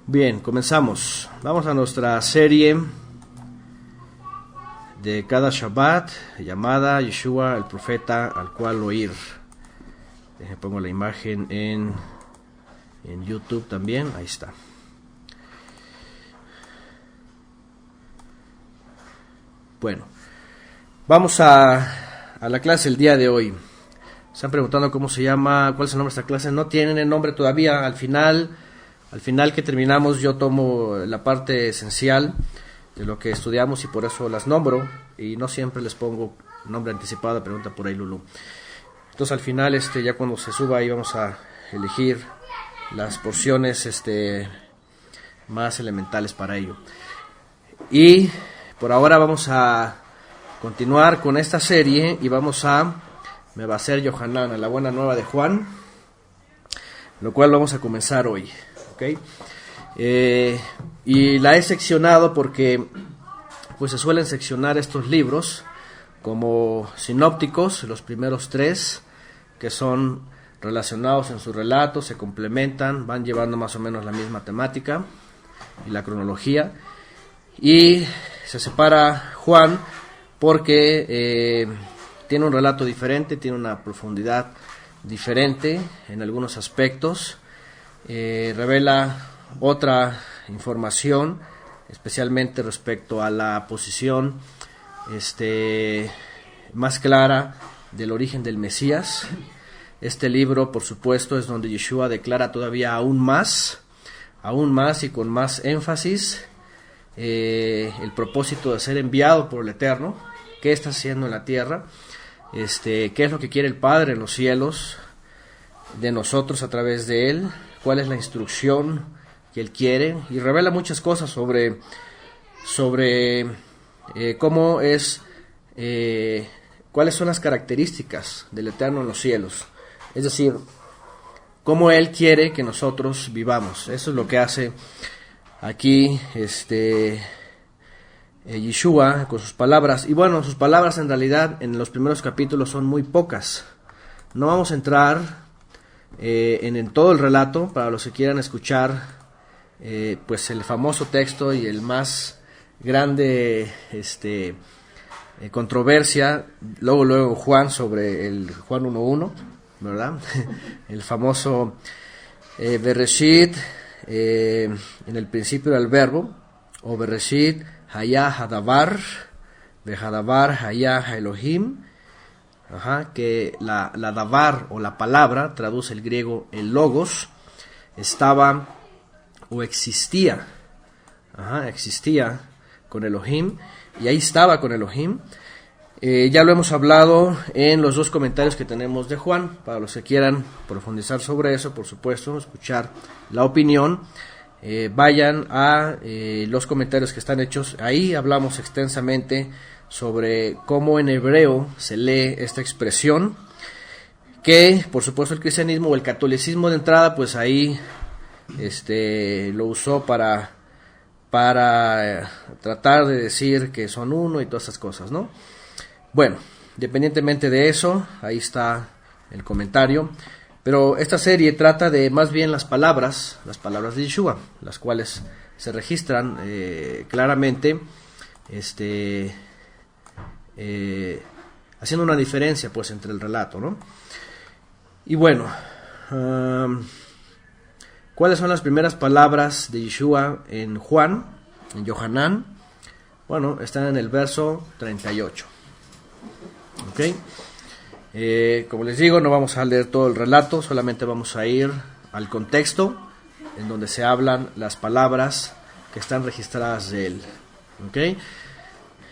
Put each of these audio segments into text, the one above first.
Bien, comenzamos. Vamos a nuestra serie de cada Shabbat llamada Yeshua el profeta al cual oír. Pongo la imagen en YouTube también, ahí está. Bueno, vamos a la clase el día de hoy. Están preguntando cómo se llama, cuál es el nombre de esta clase. No tienen el nombre todavía. Al final que terminamos yo tomo la parte esencial de lo que estudiamos y por eso las nombro y no siempre les pongo nombre anticipado, pregunta por ahí Lulu. Entonces al final ya cuando se suba ahí vamos a elegir las porciones más elementales para ello. Y por ahora vamos a continuar con esta serie y me va a ser Yohanan, a la buena nueva de Juan, lo cual vamos a comenzar hoy. ¿Okay? Y la he seccionado porque pues se suelen seccionar estos libros como sinópticos, los primeros 3 que son relacionados en su relato, se complementan, van llevando más o menos la misma temática y la cronología, y se separa Juan porque tiene un relato diferente, tiene una profundidad diferente en algunos aspectos. Revela otra información, especialmente respecto a la posición más clara del origen del Mesías. Este libro, por supuesto, es donde Yeshua declara todavía aún más y con más énfasis el propósito de ser enviado por el Eterno, qué está haciendo en la tierra, qué es lo que quiere el Padre en los cielos de nosotros a través de él, cuál es la instrucción que él quiere, y revela muchas cosas sobre cómo es, cuáles son las características del Eterno en los cielos, es decir, cómo él quiere que nosotros vivamos. Eso es lo que hace aquí Yeshua con sus palabras. Y bueno, sus palabras en realidad en los primeros capítulos son muy pocas. No vamos a entrar en todo el relato para los que quieran escuchar pues el famoso texto y el más grande controversia luego Juan, sobre el Juan 1:1, ¿verdad? El famoso Bereshit, en el principio era el verbo, o Bereshit Hayah Hadavar, Behadavar Hayah Elohim. Que la davar o la palabra, traduce el griego el logos, estaba o existía, existía con Elohim, y ahí estaba con Elohim. Ya lo hemos hablado en los 2 comentarios que tenemos de Juan. Para los que quieran profundizar sobre eso, por supuesto, escuchar la opinión, vayan a los comentarios que están hechos. Ahí hablamos extensamente sobre cómo en hebreo se lee esta expresión, que por supuesto el cristianismo o el catolicismo de entrada pues ahí lo usó para tratar de decir que son uno y todas esas cosas, ¿no? Bueno, independientemente de eso, ahí está el comentario, pero esta serie trata de más bien las palabras de Yeshua, las cuales se registran claramente haciendo una diferencia pues entre el relato, ¿no? Y bueno, ¿cuáles son las primeras palabras de Yeshua en Juan, en Yohanan? Bueno, están en el verso 38. ¿Ok? Como les digo, no vamos a leer todo el relato, solamente vamos a ir al contexto en donde se hablan las palabras que están registradas de él. ¿Ok?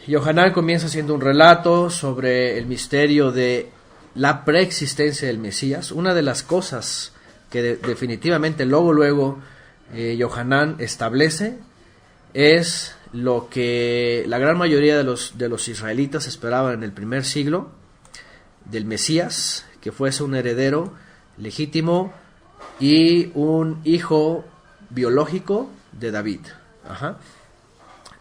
Yohanan comienza haciendo un relato sobre el misterio de la preexistencia del Mesías. Una de las cosas que definitivamente luego Yohanan establece es lo que la gran mayoría de los israelitas esperaban en el primer siglo del Mesías, que fuese un heredero legítimo y un hijo biológico de David.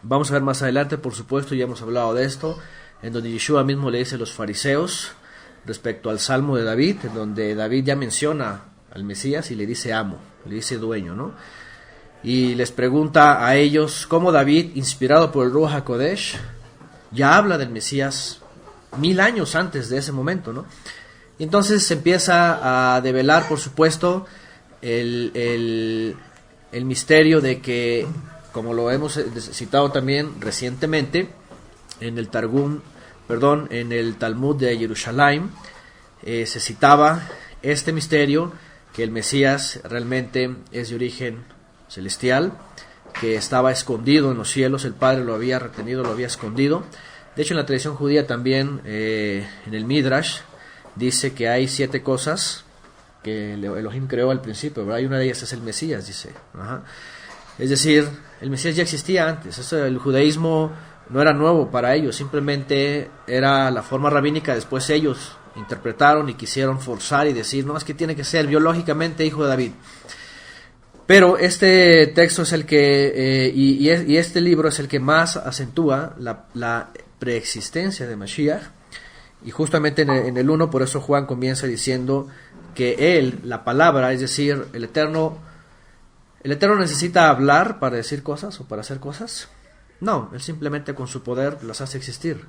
Vamos a ver más adelante, por supuesto, ya hemos hablado de esto, en donde Yeshua mismo le dice a los fariseos respecto al Salmo de David, en donde David ya menciona al Mesías y le dice amo, le dice dueño, ¿no? y les pregunta a ellos cómo David, inspirado por el Ruach HaKodesh, ya habla del Mesías 1000 años antes de ese momento, ¿no? Y entonces se empieza a develar, por supuesto, el misterio de que, como lo hemos citado también recientemente, en el Talmud de Jerusalén, se citaba este misterio, que el Mesías realmente es de origen celestial, que estaba escondido en los cielos, el Padre lo había retenido, lo había escondido. De hecho, en la tradición judía también, en el Midrash, dice que hay 7 cosas que Elohim creó al principio, ¿verdad? Y una de ellas es el Mesías, dice. Ajá. Es decir, el Mesías ya existía antes. El judaísmo no era nuevo para ellos, simplemente era la forma rabínica. Después ellos interpretaron y quisieron forzar y decir, no, es que tiene que ser biológicamente hijo de David. Pero este texto es el que, y este libro es el que más acentúa la preexistencia de Mashiach. Y justamente en el 1, por eso Juan comienza diciendo que él, la palabra, es decir, el Eterno necesita hablar para decir cosas o para hacer cosas. No, él simplemente con su poder las hace existir.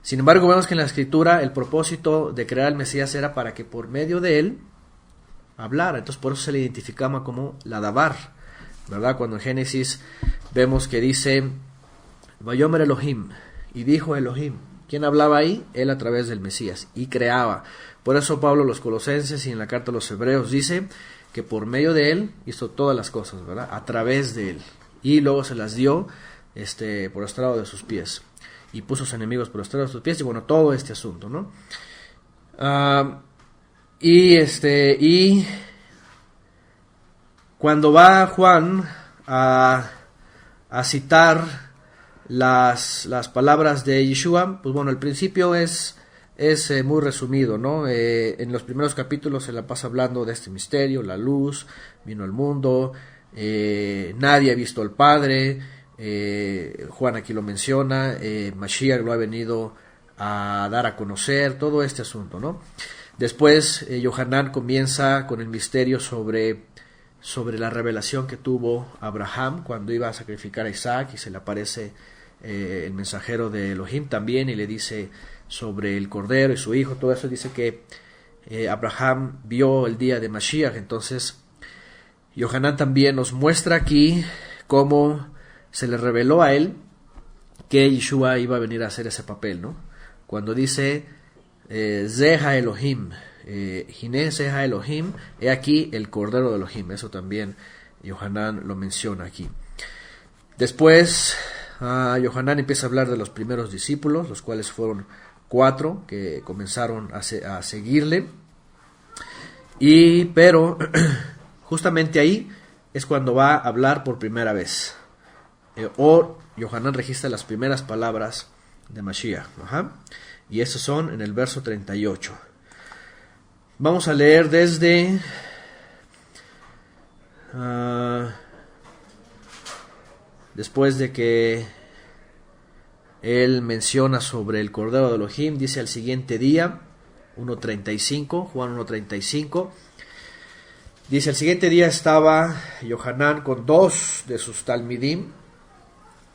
Sin embargo, vemos que en la Escritura el propósito de crear al Mesías era para que por medio de él hablara. Entonces por eso se le identificaba como la Dabar, ¿verdad? Cuando en Génesis vemos que dice Vayomer Elohim, y dijo Elohim. ¿Quién hablaba ahí? Él a través del Mesías, y creaba. Por eso Pablo a los Colosenses y en la carta a los Hebreos dice que por medio de él hizo todas las cosas, ¿verdad? A través de él. Y luego se las dio por el estrado de sus pies. Y puso a sus enemigos por el estrado de sus pies. Y bueno, todo este asunto, ¿no? Y cuando va Juan a citar las palabras de Yeshua, pues bueno, el principio es muy resumido, ¿no? En los primeros capítulos se la pasa hablando de este misterio, la luz vino al mundo, nadie ha visto al Padre, Juan aquí lo menciona, Mashiach lo ha venido a dar a conocer, todo este asunto, ¿no? Después Yohanan comienza con el misterio sobre la revelación que tuvo Abraham cuando iba a sacrificar a Isaac, y se le aparece el mensajero de Elohim también y le dice sobre el cordero y su hijo. Todo eso dice que Abraham vio el día de Mashiach. Entonces Yohanan también nos muestra aquí cómo se le reveló a él que Yeshua iba a venir a hacer ese papel, ¿no? Cuando dice Zeha Elohim, Hiné Zeha Elohim, he aquí el cordero de Elohim. Eso también Yohanan lo menciona aquí. Después Yohanan empieza a hablar de los primeros discípulos, los cuales fueron 4 que comenzaron a seguirle. Pero justamente ahí es cuando va a hablar por primera vez. Yohanan registra las primeras palabras de Mashiach. Y esos son en el verso 38. Vamos a leer desde después de que él menciona sobre el cordero de Elohim, dice al siguiente día, 1.35, Juan 1.35, dice al siguiente día estaba Yohanan con 2 de sus talmidim,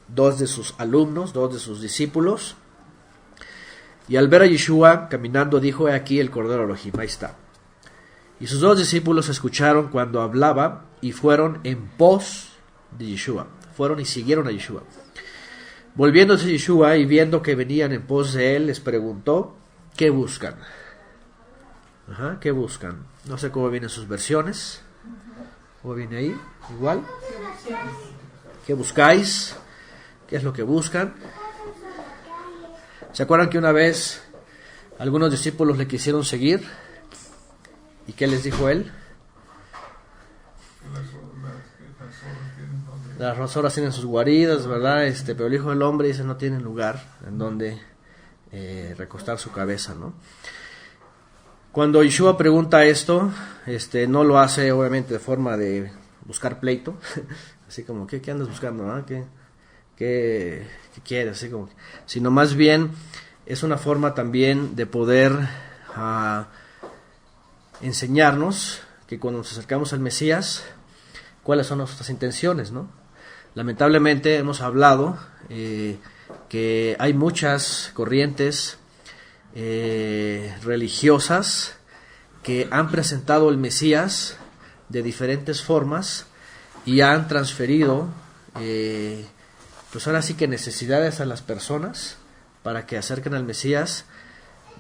2 de sus alumnos, 2 de sus discípulos, y al ver a Yeshua caminando dijo, he aquí el cordero de Elohim, ahí está. Y sus 2 discípulos escucharon cuando hablaba y fueron en pos de Yeshua. Fueron y siguieron a Yeshua. Volviéndose Yeshua y viendo que venían en pos de él, les preguntó, ¿qué buscan? ¿Qué buscan? No sé cómo vienen sus versiones. ¿Cómo viene ahí? Igual. ¿Qué buscáis? ¿Qué es lo que buscan? ¿Se acuerdan que una vez algunos discípulos le quisieron seguir? ¿Y qué les dijo él? Las razoras tienen sus guaridas, ¿verdad? Pero el Hijo del Hombre dice no tiene lugar en donde recostar su cabeza, ¿no? Cuando Yeshua pregunta esto, no lo hace obviamente de forma de buscar pleito, así como ¿qué andas buscando? ¿No? ¿Qué quieres? Así como, sino más bien es una forma también de poder enseñarnos que cuando nos acercamos al Mesías, cuáles son nuestras intenciones, ¿no? Lamentablemente hemos hablado que hay muchas corrientes religiosas que han presentado el Mesías de diferentes formas y han transferido pues ahora sí que necesidades a las personas para que acerquen al Mesías,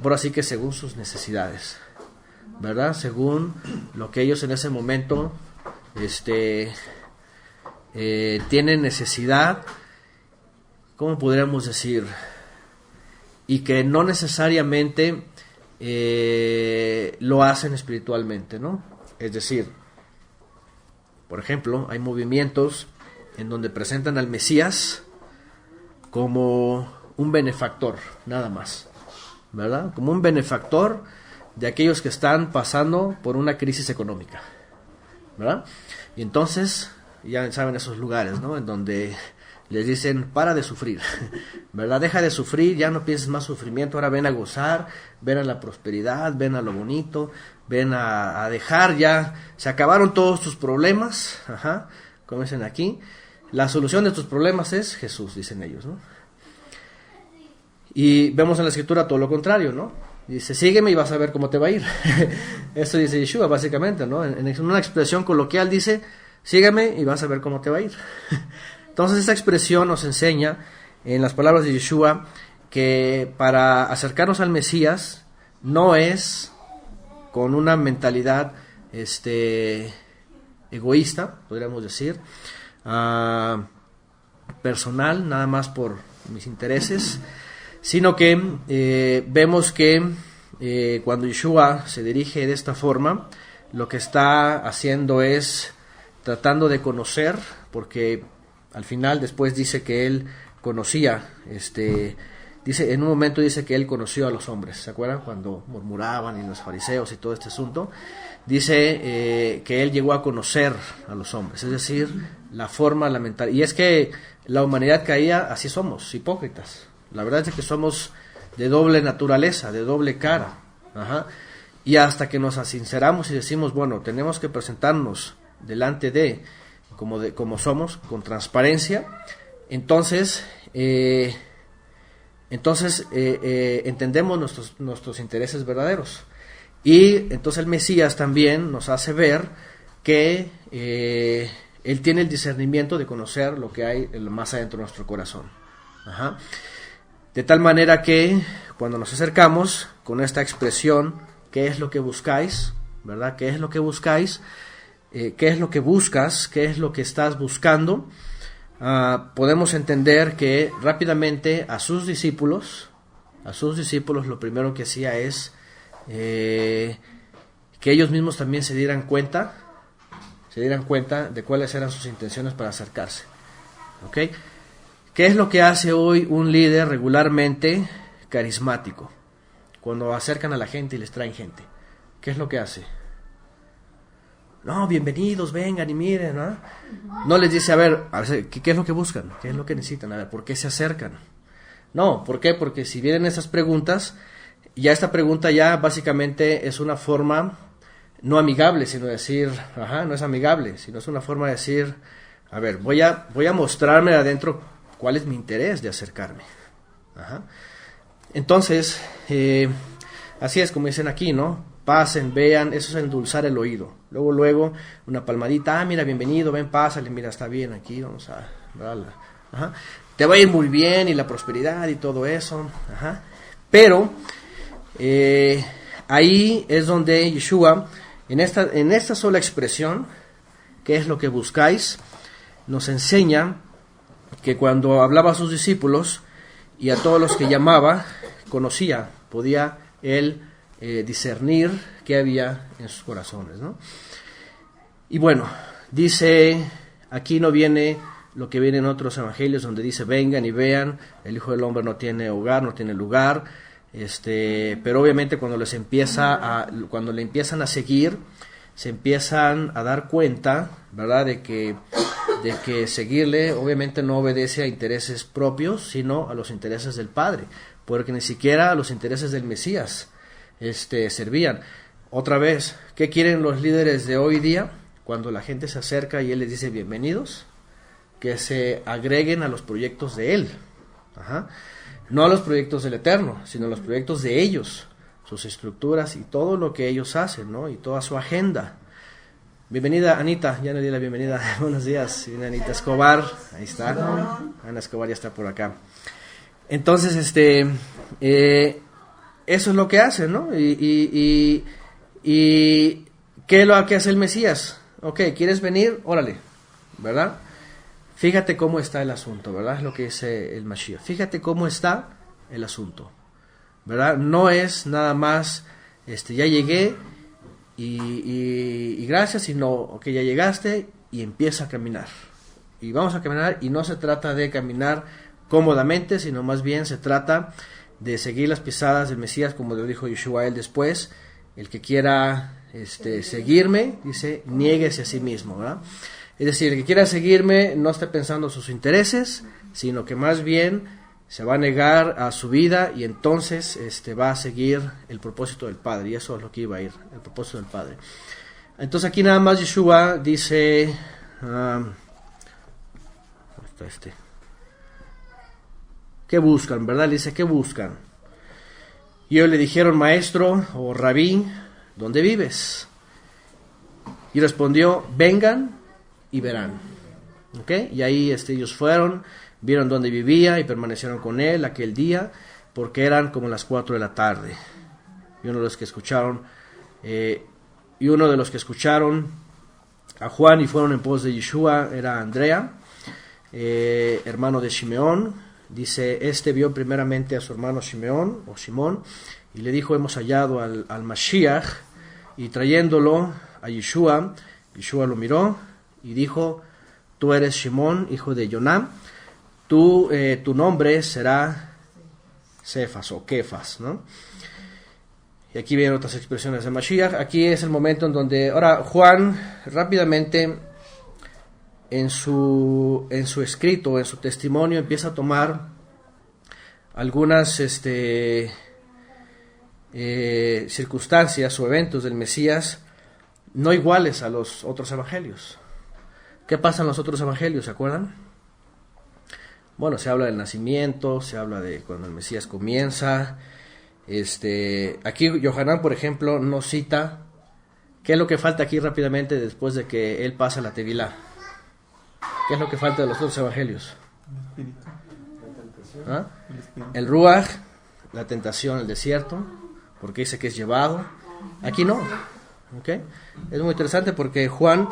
ahora sí que según sus necesidades, ¿verdad? Según lo que ellos en ese momento tienen necesidad, ¿cómo podríamos decir? Y que no necesariamente lo hacen espiritualmente, ¿no? Es decir, por ejemplo, hay movimientos en donde presentan al Mesías como un benefactor, nada más, ¿verdad? Como un benefactor de aquellos que están pasando por una crisis económica, ¿verdad? Y entonces, ya saben esos lugares, ¿no? En donde les dicen, para de sufrir, ¿verdad? Deja de sufrir, ya no pienses más sufrimiento, ahora ven a gozar, ven a la prosperidad, ven a lo bonito, ven a dejar ya, se acabaron todos tus problemas, como dicen aquí, la solución de tus problemas es Jesús, dicen ellos, ¿no? Y vemos en la escritura todo lo contrario, ¿no? Dice, sígueme y vas a ver cómo te va a ir. Eso dice Yeshua, básicamente, ¿no? En una expresión coloquial dice, sígueme y vas a ver cómo te va a ir. Entonces esa expresión nos enseña, en las palabras de Yeshua, que para acercarnos al Mesías no es con una mentalidad egoísta, podríamos decir, personal, nada más por mis intereses, sino que vemos que cuando Yeshua se dirige de esta forma, lo que está haciendo es tratando de conocer, porque al final después dice que él conocía, dice, en un momento dice que él conoció a los hombres, ¿se acuerdan? Cuando murmuraban y los fariseos y todo este asunto, dice que él llegó a conocer a los hombres, es decir, la forma, la mentalidad, y es que la humanidad caía, así somos, hipócritas, la verdad es que somos de doble naturaleza, de doble cara, y hasta que nos sinceramos y decimos, bueno, tenemos que presentarnos delante de como somos, con transparencia, entonces entendemos nuestros intereses verdaderos. Y entonces el Mesías también nos hace ver que Él tiene el discernimiento de conocer lo que hay más adentro de nuestro corazón. De tal manera que cuando nos acercamos con esta expresión, ¿qué es lo que buscáis? ¿Verdad? ¿Qué es lo que buscáis? ¿Qué es lo que buscas? ¿Qué es lo que estás buscando? Podemos entender que rápidamente a sus discípulos lo primero que hacía es que ellos mismos también se dieran cuenta de cuáles eran sus intenciones para acercarse. ¿Okay? ¿Qué es lo que hace hoy un líder regularmente carismático? Cuando acercan a la gente y les traen gente, ¿qué es lo que hace? No, bienvenidos, vengan y miren, ¿no? No les dice, a ver, ¿qué es lo que buscan? ¿Qué es lo que necesitan? A ver, ¿por qué se acercan? No, ¿por qué? Porque si vienen esas preguntas, ya esta pregunta ya básicamente es una forma no amigable, sino decir, no es amigable, sino es una forma de decir, a ver, voy a mostrarme de adentro cuál es mi interés de acercarme. Entonces, así es como dicen aquí, ¿no? Pasen, vean, eso es endulzar el oído. Luego, una palmadita, mira, bienvenido, ven, pásale, mira, está bien aquí, vamos a... Te va a ir muy bien, y la prosperidad y todo eso. Pero, ahí es donde Yeshua, en esta sola expresión, ¿qué es lo que buscáis?, nos enseña que cuando hablaba a sus discípulos y a todos los que llamaba, podía él discernir qué había en sus corazones, ¿no? Y bueno, dice, aquí no viene lo que viene en otros evangelios donde dice, vengan y vean, el Hijo del Hombre no tiene hogar, no tiene lugar, pero obviamente cuando le empiezan a seguir, se empiezan a dar cuenta, ¿verdad?, de que seguirle obviamente no obedece a intereses propios, sino a los intereses del Padre, porque ni siquiera a los intereses del Mesías servían. Otra vez, ¿qué quieren los líderes de hoy día? cuando la gente se acerca y Él les dice bienvenidos, que se agreguen a los proyectos de Él. Ajá. No a los proyectos del Eterno, sino a los proyectos de ellos, sus estructuras y todo lo que ellos hacen, ¿no? Y toda su agenda. Bienvenida, Anita, ya le di la bienvenida. Buenos días, viene Anita Escobar, ahí está. Ana Escobar ya está por acá. Entonces, eso es lo que hacen, ¿no? Y ¿qué es lo que hace el Mesías? Ok, ¿quieres venir? Órale, ¿verdad? Fíjate cómo está el asunto, ¿verdad? Es lo que dice el Mashiach. Fíjate cómo está el asunto, ¿verdad? No es nada más, ya llegué y gracias, sino, ok, ya llegaste y empieza a caminar. Y vamos a caminar, y no se trata de caminar cómodamente, sino más bien se trata de seguir las pisadas del Mesías, como lo dijo Yeshua él después. El que quiera seguirme, dice, niéguese a sí mismo, ¿verdad? Es decir, el que quiera seguirme no está pensando en sus intereses, sino que más bien se va a negar a su vida y entonces va a seguir el propósito del Padre. Y eso es lo que iba a ir, el propósito del Padre. Entonces aquí nada más Yeshua dice... ¿qué buscan, verdad? Le dice, ¿qué buscan? Y ellos le dijeron, maestro o rabí, ¿dónde vives? Y respondió, vengan y verán. ¿Okay? Y ahí ellos fueron, vieron dónde vivía y permanecieron con él aquel día, porque eran como las 4 de la tarde. Y uno de los que escucharon a Juan y fueron en pos de Yeshua era Andrea, hermano de Shimeón. Dice, vio primeramente a su hermano Shimeón o Shimón y le dijo, hemos hallado al Mashiach, y trayéndolo a Yeshua, Yeshua lo miró y dijo, tú eres Shimón, hijo de Yoná, tu nombre será Cefas o Kefas, ¿no? Y aquí vienen otras expresiones de Mashiach. Aquí es el momento en donde, ahora Juan rápidamente en su escrito, en su testimonio, empieza a tomar algunas circunstancias o eventos del Mesías no iguales a los otros evangelios. ¿Qué pasa en los otros evangelios? ¿Se acuerdan? Bueno, se habla del nacimiento, se habla de cuando el Mesías comienza. Aquí Yohanan, por ejemplo, nos cita qué es lo que falta aquí rápidamente después de que él pasa la Tevilá. ¿Qué es lo que falta de los otros evangelios? El espíritu. ¿Ah? El Ruach, la tentación, el desierto, porque dice que es llevado. Aquí no. ¿Okay? Es muy interesante porque Juan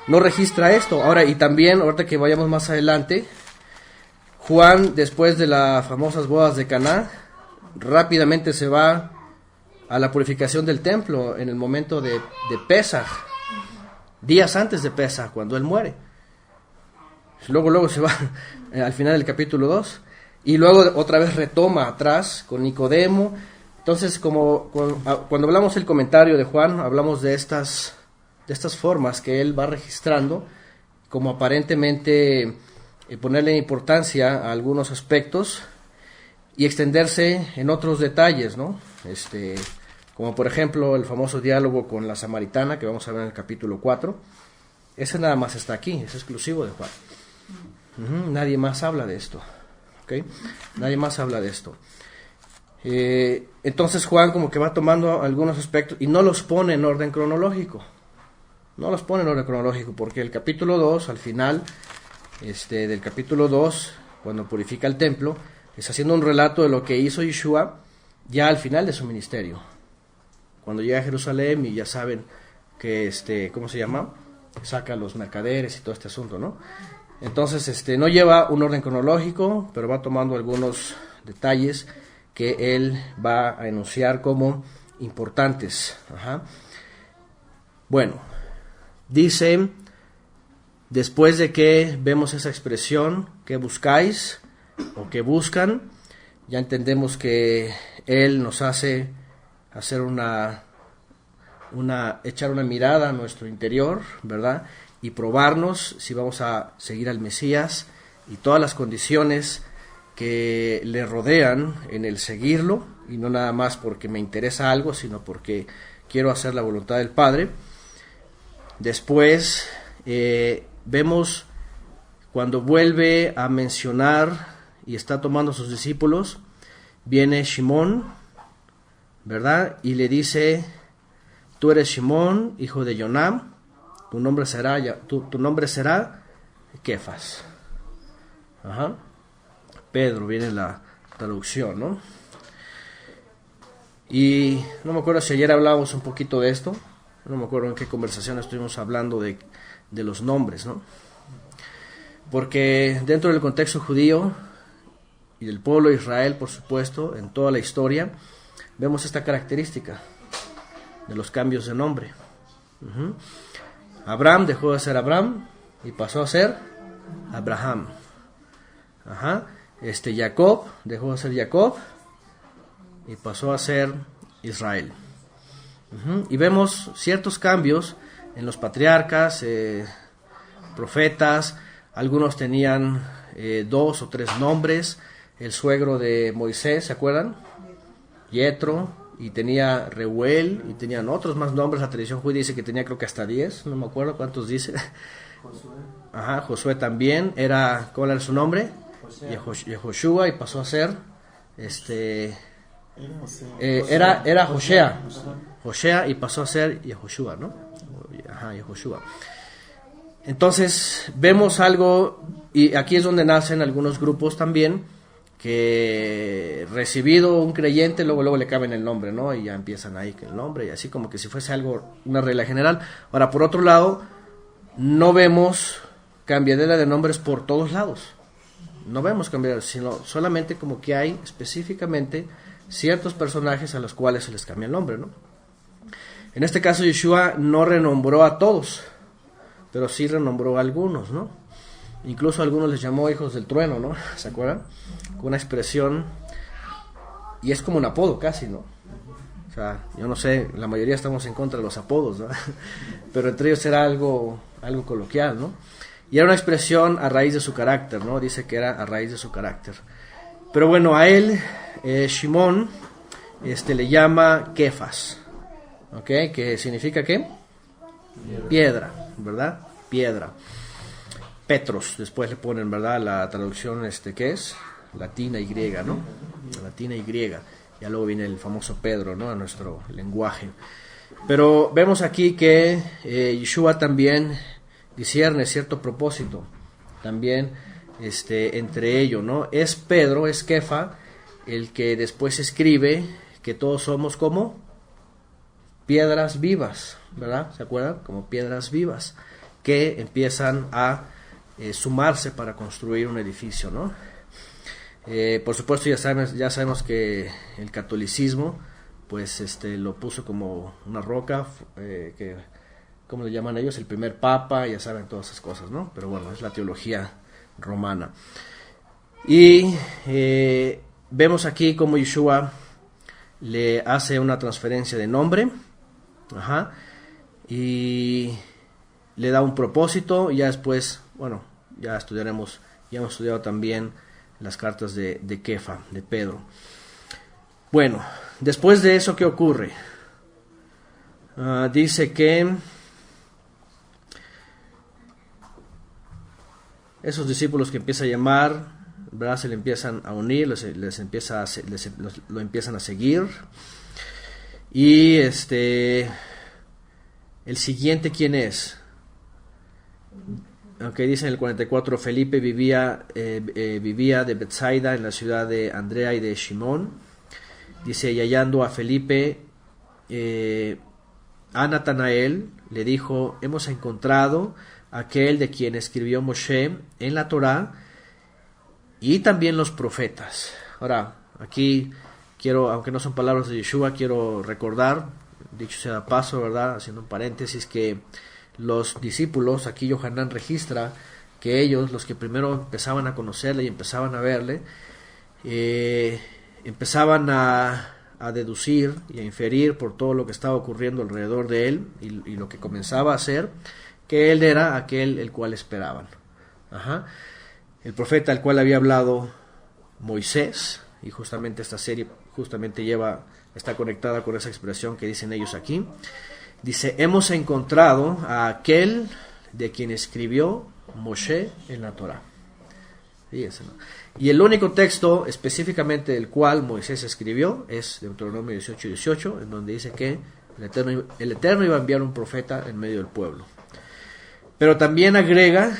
no registra esto. Ahora, y también, ahorita que vayamos más adelante, Juan, después de las famosas bodas de Caná, rápidamente se va a la purificación del templo en el momento de Pesaj, días antes de Pesaj, cuando él muere. Luego se va al final del capítulo 2 y luego otra vez retoma atrás con Nicodemo. Entonces, cuando hablamos el comentario de Juan, hablamos de estas formas que él va registrando, como aparentemente ponerle importancia a algunos aspectos y extenderse en otros detalles, ¿no? Como por ejemplo el famoso diálogo con la samaritana que vamos a ver en el capítulo 4. Ese nada más está aquí, es exclusivo de Juan. Nadie más habla de esto, ¿okay? Nadie más habla de esto. Entonces Juan como que va tomando algunos aspectos y no los pone en orden cronológico. No los pone en orden cronológico porque el capítulo 2, al final del capítulo 2, cuando purifica el templo, está haciendo un relato de lo que hizo Yeshua ya al final de su ministerio. Cuando llega a Jerusalén y ya saben que, ¿cómo se llama? Saca a los mercaderes y todo este asunto, ¿no? Entonces, no lleva un orden cronológico, pero va tomando algunos detalles que él va a enunciar como importantes. Ajá. Bueno, dice, después de que vemos esa expresión, ¿qué buscáis? O ¿qué buscan? Ya entendemos que él nos hace hacer echar una mirada a nuestro interior, ¿verdad? Y probarnos si vamos a seguir al Mesías y todas las condiciones que le rodean en el seguirlo, y no nada más porque me interesa algo, sino porque quiero hacer la voluntad del Padre. Después vemos cuando vuelve a mencionar y está tomando a sus discípulos, viene Shimón, ¿verdad? Y le dice, tú eres Shimón, hijo de Jonam, tu nombre será Kefas. Ajá. Pedro, viene la traducción, ¿no? Y no me acuerdo si ayer hablábamos un poquito de esto, no me acuerdo en qué conversación estuvimos hablando de los nombres, ¿no? Porque dentro del contexto judío y del pueblo de Israel, por supuesto, en toda la historia, vemos esta característica de los cambios de nombre. Abraham dejó de ser Abraham y pasó a ser Abraham. Ajá. Jacob dejó de ser Jacob y pasó a ser Israel. Y vemos ciertos cambios en los patriarcas, profetas. Algunos tenían 2 o 3 nombres. El suegro de Moisés, ¿se acuerdan? Yetro, y tenía Reuel, y tenían otros más nombres. La tradición judía dice que tenía, creo que hasta 10, no me acuerdo cuántos dice. Josué. Ajá, Josué también era, ¿cuál era su nombre? Yehoshua, y pasó a ser era Joshea, y pasó a ser Yehoshua, ¿no? Ajá, Yehoshua. Entonces vemos algo, y aquí es donde nacen algunos grupos también, que recibido un creyente, luego le cambian el nombre, ¿no? Y ya empiezan ahí con el nombre, y así como que si fuese algo, una regla general. Ahora, por otro lado, no vemos cambiadera de nombres por todos lados. No vemos cambiar, sino solamente como que hay específicamente ciertos personajes a los cuales se les cambia el nombre, ¿no? En este caso, Yeshua no renombró a todos, pero sí renombró a algunos, ¿no? Incluso a algunos les llamó hijos del trueno, ¿no? ¿Se acuerdan? Con una expresión, y es como un apodo casi, ¿no? O sea, yo no sé, la mayoría estamos en contra de los apodos, ¿no? Pero entre ellos era algo coloquial, ¿no? Y era una expresión a raíz de su carácter, ¿no? Dice que era a raíz de su carácter. Pero bueno, a él, Shimón, le llama Kefas, ¿ok? Que significa ¿qué? Piedra, ¿verdad? Piedra. Petros, después le ponen, ¿verdad? La traducción, ¿qué es? Latina y griega, ¿no? Latina y griega. Ya luego viene el famoso Pedro, ¿no? En nuestro lenguaje. Pero vemos aquí que Yeshua también discierne cierto propósito, también entre ellos, ¿no? Es Pedro, es Kefa, el que después escribe que todos somos como piedras vivas, ¿verdad? ¿Se acuerdan? Como piedras vivas que empiezan a sumarse para construir un edificio, ¿no? Por supuesto ya sabemos que el catolicismo pues lo puso como una roca, que ¿cómo le llaman ellos? El primer papa, ya saben todas esas cosas, ¿no? Pero bueno, es la teología romana. Y vemos aquí como Yeshua le hace una transferencia de nombre, ajá, y le da un propósito, y ya después, bueno, ya hemos estudiado también las cartas de Kefa, de Pedro. Bueno, después de eso, ¿qué ocurre? Dice que esos discípulos que empieza a llamar, ¿verdad? Se le empiezan a unir, lo empiezan a seguir. Y el siguiente, ¿quién es? Aunque dice en el 44, Felipe vivía de Betsaida, en la ciudad de Andrea y de Shimón. Dice, y hallando a Felipe, a Natanael le dijo, hemos encontrado aquel de quien escribió Moshe en la Torá y también los profetas. Ahora, aquí quiero, aunque no son palabras de Yeshua, quiero recordar, dicho sea de paso, ¿verdad? Haciendo un paréntesis, que los discípulos, aquí Yohanan registra que ellos, los que primero empezaban a conocerle y empezaban a verle, empezaban a deducir y a inferir por todo lo que estaba ocurriendo alrededor de él y lo que comenzaba a hacer, que él era aquel el cual esperaban. Ajá. El profeta al cual había hablado Moisés, y justamente esta serie está conectada con esa expresión que dicen ellos aquí. Dice, hemos encontrado a aquel de quien escribió Moshe en la Torá. Fíjense, ¿no? Y el único texto específicamente del cual Moisés escribió es Deuteronomio 18:18, en donde dice que el Eterno iba a enviar un profeta en medio del pueblo. Pero también agrega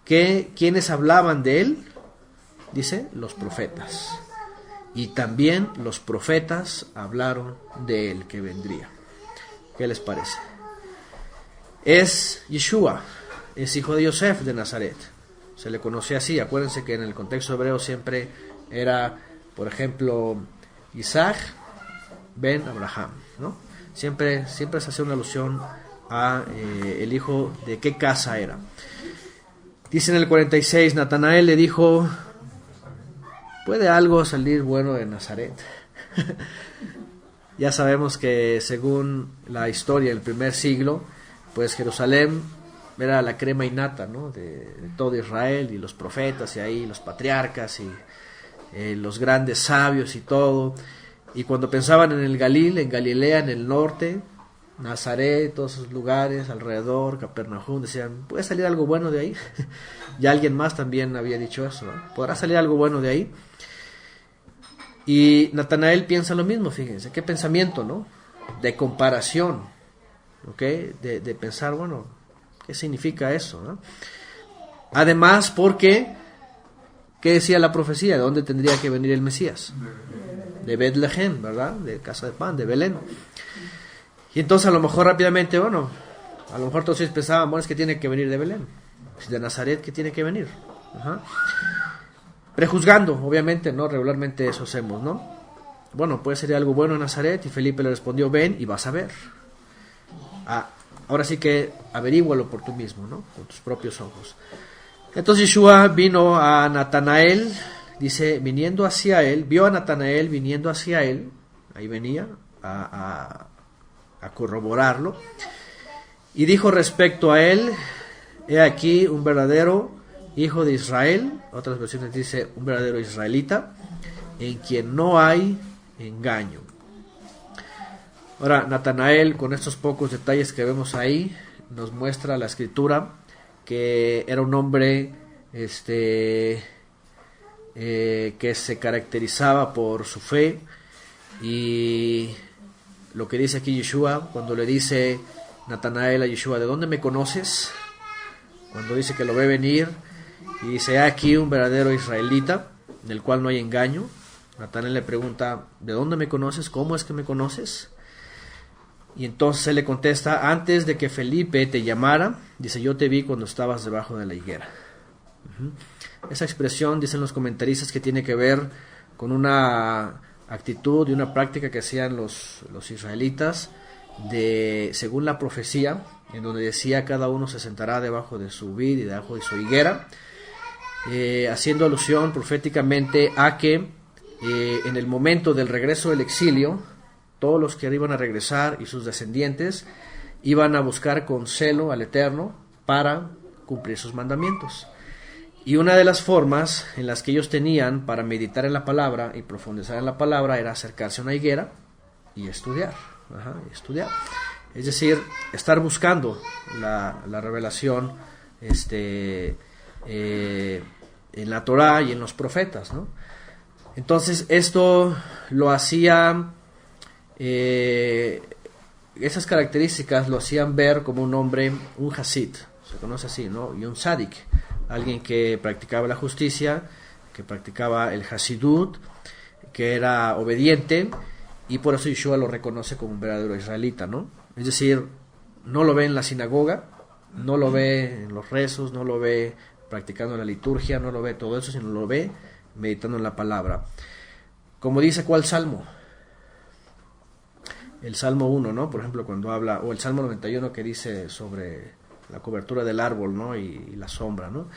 que quienes hablaban de él, dice, los profetas. Y también los profetas hablaron de él que vendría. ¿Qué les parece? Es Yeshua, es hijo de Yosef de Nazaret. Se le conocía así. Acuérdense que en el contexto hebreo siempre era, por ejemplo, Isaac ben Abraham, ¿no? Siempre se hace una alusión a el hijo de qué casa era. Dice en el 46, Natanael le dijo, ¿puede algo salir bueno de Nazaret? Ya sabemos que según la historia del primer siglo, pues Jerusalén era la crema innata, ¿no? de todo Israel, y los profetas, y ahí los patriarcas, y los grandes sabios y todo. Y cuando pensaban en el Galil, en Galilea, en el norte, Nazaret, todos esos lugares alrededor, Capernaum, decían, ¿puede salir algo bueno de ahí? Ya alguien más también había dicho eso, ¿no? ¿Podrá salir algo bueno de ahí? Y Natanael piensa lo mismo, fíjense, qué pensamiento, ¿no? De comparación, ¿ok? De pensar, bueno, ¿qué significa eso, no? Además, porque, ¿qué decía la profecía? ¿De dónde tendría que venir el Mesías? De Betlehem, ¿verdad? De casa de pan, de Belén. Y entonces a lo mejor rápidamente, bueno, a lo mejor todos ellos pensaban, bueno, es que tiene que venir de Belén. De Nazaret, ¿qué tiene que venir? Ajá. Prejuzgando, obviamente, ¿no? Regularmente eso hacemos, ¿no? Bueno, puede ser algo bueno en Nazaret, y Felipe le respondió, ven y vas a ver. Ahora sí que averígualo por tú mismo, ¿no? Con tus propios ojos. Entonces Yeshua vino a Natanael, dice, viniendo hacia él, vio a Natanael viniendo hacia él, ahí venía a corroborarlo, y dijo respecto a él, he aquí un verdadero hijo de Israel, otras versiones dice un verdadero israelita, en quien no hay engaño. Ahora, Natanael, con estos pocos detalles que vemos ahí, nos muestra la escritura que era un hombre que se caracterizaba por su fe, y lo que dice aquí Yeshua, cuando le dice Natanael a Yeshua, ¿de dónde me conoces? Cuando dice que lo ve venir, y dice, aquí un verdadero israelita, en el cual no hay engaño. Natanael le pregunta, ¿de dónde me conoces? ¿Cómo es que me conoces? Y entonces él le contesta, antes de que Felipe te llamara, dice, yo te vi cuando estabas debajo de la higuera. Esa expresión, dicen los comentaristas, que tiene que ver con una actitud y una práctica que hacían los israelitas, según la profecía, en donde decía, cada uno se sentará debajo de su vid y debajo de su higuera, haciendo alusión proféticamente a que en el momento del regreso del exilio, todos los que iban a regresar y sus descendientes iban a buscar con celo al Eterno para cumplir sus mandamientos. Y una de las formas en las que ellos tenían para meditar en la palabra y profundizar en la palabra era acercarse a una higuera y estudiar. Estudiar. Es decir, estar buscando la revelación en la Torá y en los profetas, ¿no? Entonces esto lo hacía, esas características lo hacían ver como un hombre, un hasid, se conoce así, ¿no? Y un tzadik, alguien que practicaba la justicia, que practicaba el hasidut, que era obediente, y por eso Yeshua lo reconoce como un verdadero israelita, ¿no? Es decir, no lo ve en la sinagoga, no lo ve en los rezos, no lo ve practicando la liturgia, no lo ve todo eso, sino lo ve meditando en la palabra. Como dice, ¿cuál salmo? El Salmo 1, ¿no? Por ejemplo, cuando habla, o el Salmo 91 que dice sobre la cobertura del árbol, ¿no? Y la sombra, ¿no?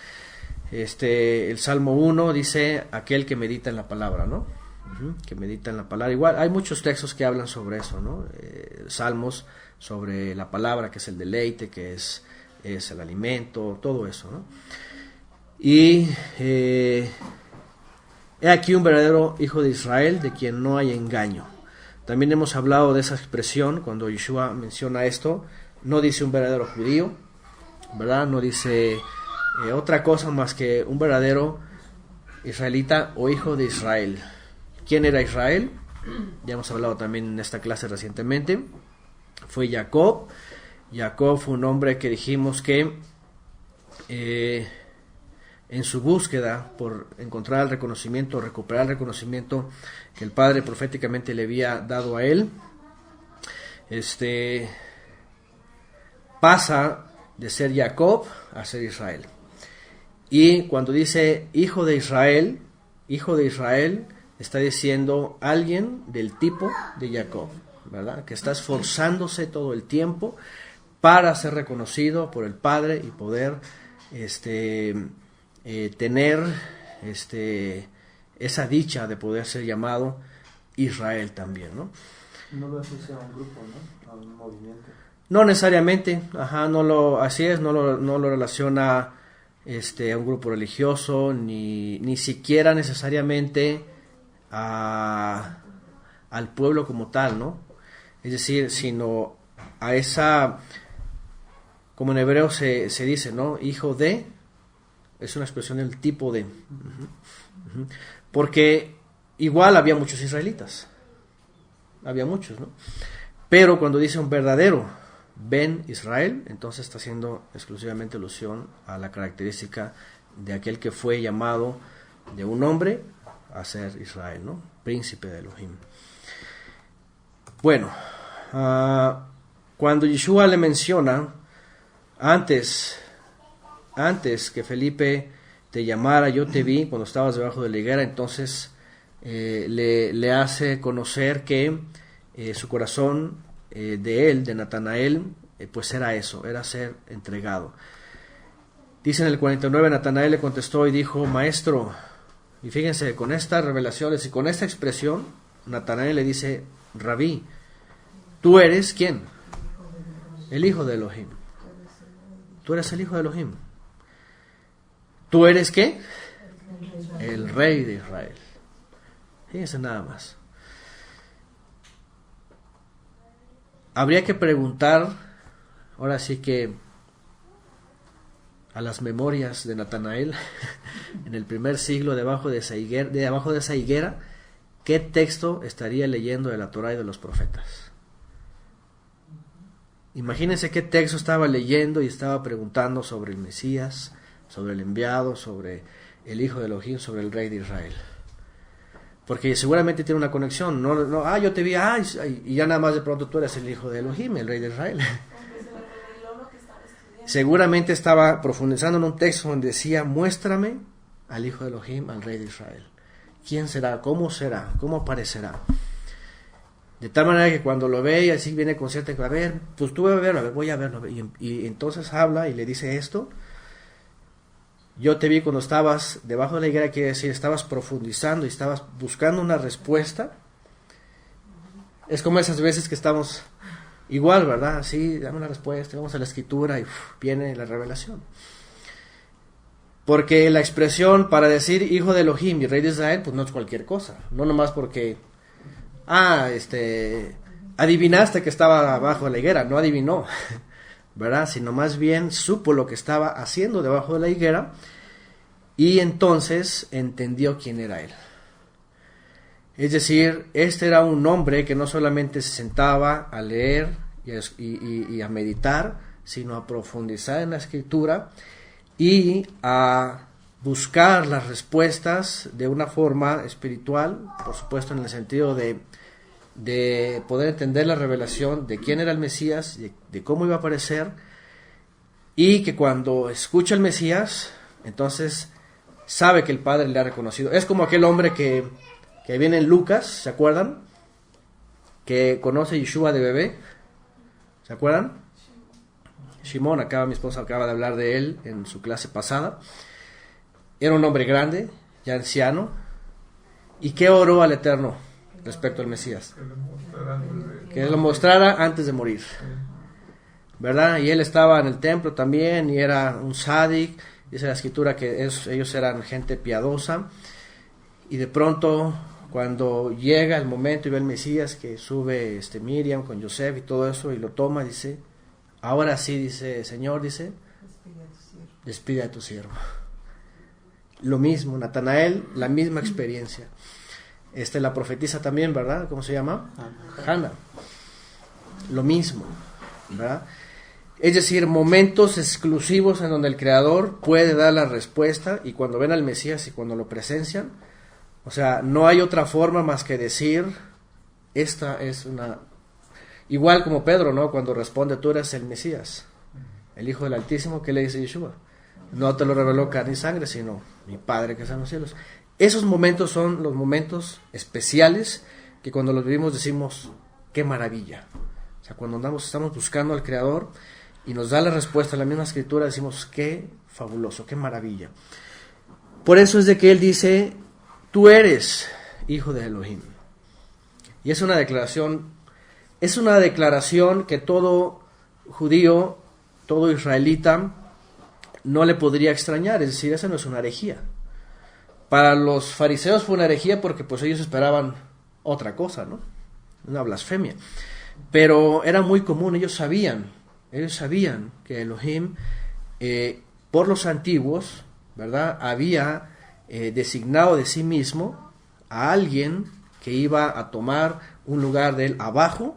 El Salmo 1 dice, aquel que medita en la palabra, ¿no? Que medita en la palabra. Igual, hay muchos textos que hablan sobre eso, ¿no? Salmos sobre la palabra, que es el deleite, que es el alimento, todo eso, ¿no? Y he aquí un verdadero hijo de Israel, de quien no hay engaño. También hemos hablado de esa expresión cuando Yeshua menciona esto. No dice un verdadero judío, ¿verdad? No dice otra cosa más que un verdadero israelita o hijo de Israel. ¿Quién era Israel? Ya hemos hablado también en esta clase recientemente. Fue Jacob. Jacob fue un hombre que dijimos que en su búsqueda por encontrar el reconocimiento, recuperar el reconocimiento que el Padre proféticamente le había dado a él, pasa de ser Jacob a ser Israel. Y cuando dice hijo de Israel, está diciendo alguien del tipo de Jacob, ¿verdad? Que está esforzándose todo el tiempo para ser reconocido por el Padre y poder tener esa dicha de poder ser llamado Israel también, ¿no? No lo asocia a un grupo, ¿no? A un movimiento. No necesariamente, no lo relaciona a un grupo religioso, ni siquiera necesariamente al pueblo como tal, ¿no? Es decir, sino a esa, como en hebreo se dice, ¿no? Hijo de, es una expresión del tipo de. Porque igual había muchos israelitas, había muchos, ¿no? Pero cuando dice un verdadero Ben Israel, entonces está haciendo exclusivamente alusión a la característica de aquel que fue llamado de un hombre a ser Israel, ¿no? Príncipe de Elohim. Bueno, cuando Yeshua le menciona antes que Felipe te llamara, yo te vi cuando estabas debajo de la higuera, entonces le hace conocer que su corazón de él, de Natanael, pues era eso, era ser entregado. Dice en el 49, Natanael le contestó y dijo, maestro, y fíjense, con estas revelaciones y con esta expresión, Natanael le dice, Rabí, ¿tú eres quién? El hijo de Elohim. Tú eres el hijo de Elohim. ¿Tú eres qué? El rey de Israel. Fíjense nada más. Habría que preguntar, ahora sí que a las memorias de Natanael, en el primer siglo debajo de esa higuera, ¿qué texto estaría leyendo de la Torá y de los profetas? Imagínense qué texto estaba leyendo y estaba preguntando sobre el Mesías, sobre el enviado, sobre el hijo de Elohim, sobre el rey de Israel. Porque seguramente tiene una conexión. No, yo te vi, y ya nada más de pronto tú eres el hijo de Elohim, el rey de Israel. Seguramente estaba profundizando en un texto donde decía, muéstrame al hijo de Elohim, al rey de Israel. ¿Quién será? ¿Cómo será? ¿Cómo aparecerá? De tal manera que cuando lo ve y así viene con cierta, a ver, pues tú voy a verlo. Y entonces habla y le dice esto. Yo te vi cuando estabas debajo de la higuera, quiere decir, estabas profundizando y estabas buscando una respuesta. Es como esas veces que estamos igual, ¿verdad? Sí, dame una respuesta, vamos a la escritura y viene la revelación. Porque la expresión para decir hijo de Elohim y rey de Israel, pues no es cualquier cosa. No nomás porque, adivinaste que estaba abajo de la higuera, no adivinó, ¿verdad? Sino más bien supo lo que estaba haciendo debajo de la higuera y entonces entendió quién era él. Es decir, este era un hombre que no solamente se sentaba a leer y a meditar, sino a profundizar en la escritura y a buscar las respuestas de una forma espiritual, por supuesto en el sentido de poder entender la revelación de quién era el Mesías, de cómo iba a aparecer, y que cuando escucha el Mesías, entonces sabe que el Padre le ha reconocido. Es como aquel hombre que viene en Lucas, ¿se acuerdan? Que conoce a Yeshua de bebé, ¿se acuerdan? Shimón, mi esposa acaba de hablar de él en su clase pasada. Era un hombre grande, ya anciano, y que oró al Eterno respecto al Mesías, que lo mostrara antes de morir, ¿verdad? Y él estaba en el templo también y era un sádic. Dice la escritura que ellos eran gente piadosa, y de pronto Cuando llega el momento y ve el Mesías que sube Miriam con Yosef y todo eso y lo toma, dice, ahora sí, dice, Señor, dice, despide a tu siervo. Lo mismo, Natanael, la misma experiencia. La profetisa también, ¿verdad? ¿Cómo se llama? Hannah. Lo mismo, ¿verdad? Es decir, momentos exclusivos en donde el Creador puede dar la respuesta, y cuando ven al Mesías y cuando lo presencian, o sea, no hay otra forma más que decir, esta es una... Igual como Pedro, ¿no? Cuando responde, tú eres el Mesías, el Hijo del Altísimo, ¿qué le dice Yeshua? No te lo reveló carne y sangre, sino mi Padre que está en los cielos. Esos momentos son los momentos especiales que cuando los vivimos decimos, qué maravilla. O sea, cuando estamos buscando al Creador y nos da la respuesta en la misma escritura, decimos, qué fabuloso, qué maravilla. Por eso es de que Él dice, tú eres hijo de Elohim. Y es una declaración que todo judío, todo israelita, no le podría extrañar. Es decir, esa no es una herejía. Para los fariseos fue una herejía porque pues ellos esperaban otra cosa, ¿no? Una blasfemia. Pero era muy común, ellos sabían que Elohim, por los antiguos, ¿verdad?, había designado de sí mismo a alguien que iba a tomar un lugar de él abajo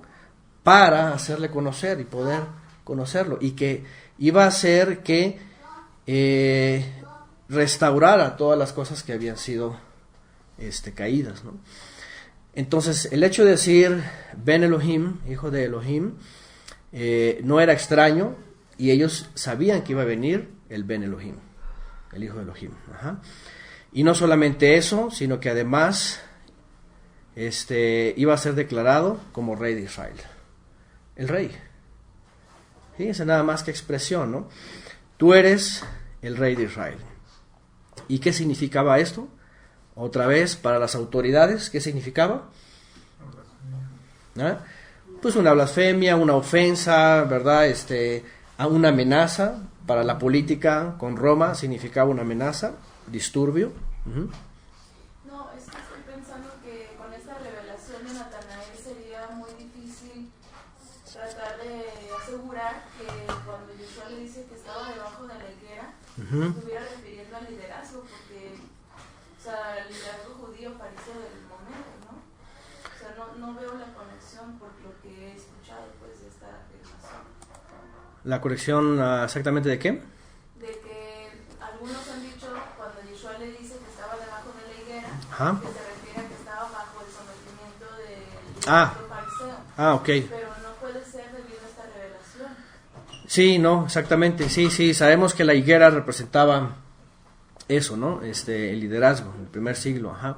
para hacerle conocer y poder conocerlo, y que iba a hacer que restaurara todas las cosas que habían sido caídas, ¿no? Entonces, el hecho de decir Ben Elohim, hijo de Elohim, no era extraño, y ellos sabían que iba a venir el Ben Elohim, el hijo de Elohim. Ajá. Y no solamente eso, sino que además iba a ser declarado como rey de Israel. El rey. Fíjense nada más que expresión, ¿no? Tú eres el rey de Israel. ¿Y qué significaba esto? Otra vez, para las autoridades, ¿qué significaba? ¿Ah? Pues una blasfemia, una ofensa, ¿verdad? Una amenaza. Para la política con Roma significaba una amenaza, disturbio. Uh-huh. No, es que estoy pensando que con esta revelación de Natanael sería muy difícil tratar de asegurar que cuando Yeshua le dice que estaba debajo de la higuera, uh-huh, estuviera refiriendo al liderazgo, porque, o sea, el liderazgo judío fariseo del momento, ¿no? O sea, no veo la conexión por lo que he escuchado, pues, de esta afirmación. ¿La corrección exactamente de qué? De que algunos han dicho, cuando Yeshua le dice que estaba debajo de la higuera, ajá, que se refiere a que estaba bajo el sometimiento del fariseo. Ok. Pero no puede ser debido a esta revelación. Sí, no, exactamente, sí, sabemos que la higuera representaba eso, ¿no? El liderazgo, en el primer siglo, ajá.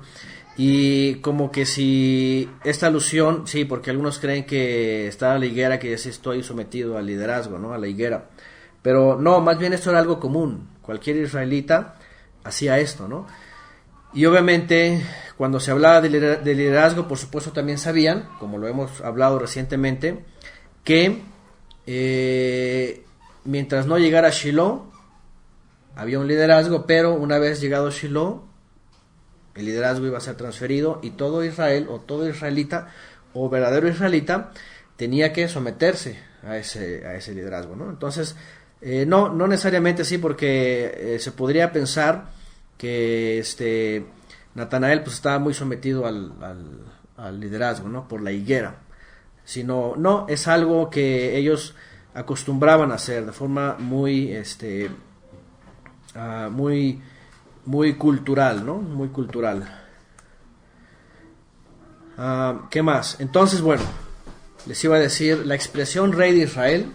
Y como que si esta alusión, sí, porque algunos creen que está la higuera, que ya estoy sometido al liderazgo, ¿no? A la higuera. Pero no, más bien esto era algo común. Cualquier israelita hacía esto, ¿no? Y obviamente, cuando se hablaba de liderazgo, por supuesto también sabían, como lo hemos hablado recientemente, que mientras no llegara Shiloh, había un liderazgo, pero una vez llegado Shiloh, el liderazgo iba a ser transferido, y todo Israel, o todo israelita, o verdadero israelita, tenía que someterse a ese liderazgo, ¿no? Entonces, no necesariamente sí, porque se podría pensar que Natanael pues estaba muy sometido al liderazgo, ¿no? Por la higuera. Sino, no, es algo que ellos acostumbraban a hacer de forma muy, muy cultural, ¿no? Muy cultural. ¿Qué más? Entonces, bueno, les iba a decir, la expresión rey de Israel,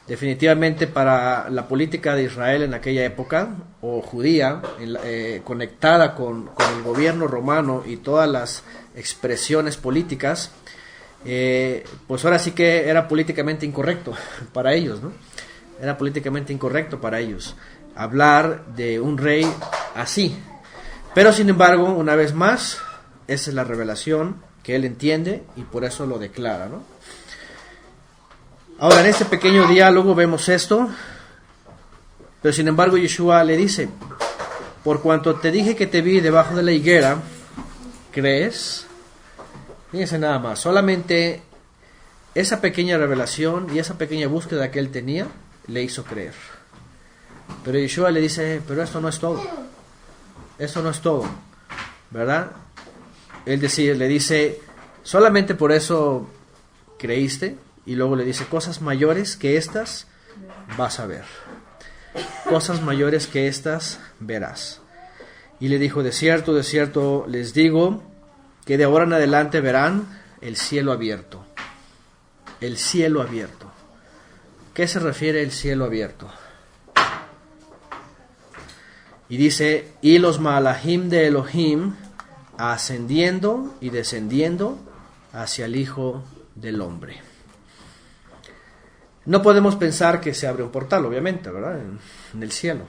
definitivamente para la política de Israel en aquella época, o judía, conectada con el gobierno romano y todas las expresiones políticas, pues ahora sí que era políticamente incorrecto para ellos, ¿no? Era políticamente incorrecto para ellos hablar de un rey así. Pero sin embargo, una vez más, esa es la revelación que él entiende y por eso lo declara, ¿no? Ahora, en este pequeño diálogo vemos esto, pero sin embargo Yeshua le dice: por cuanto te dije que te vi debajo de la higuera, crees. Fíjense nada más, solamente esa pequeña revelación y esa pequeña búsqueda que él tenía le hizo creer. Pero Yeshua le dice, pero esto no es todo. Esto no es todo, ¿verdad? Él le dice, solamente por eso creíste. Y luego le dice, cosas mayores que estas vas a ver. Cosas mayores que estas verás. Y le dijo, de cierto les digo, que de ahora en adelante verán el cielo abierto. El cielo abierto. ¿Qué se refiere el cielo abierto? Y dice, y los malahim de Elohim ascendiendo y descendiendo hacia el Hijo del Hombre. No podemos pensar que se abre un portal, obviamente, ¿verdad? En el cielo.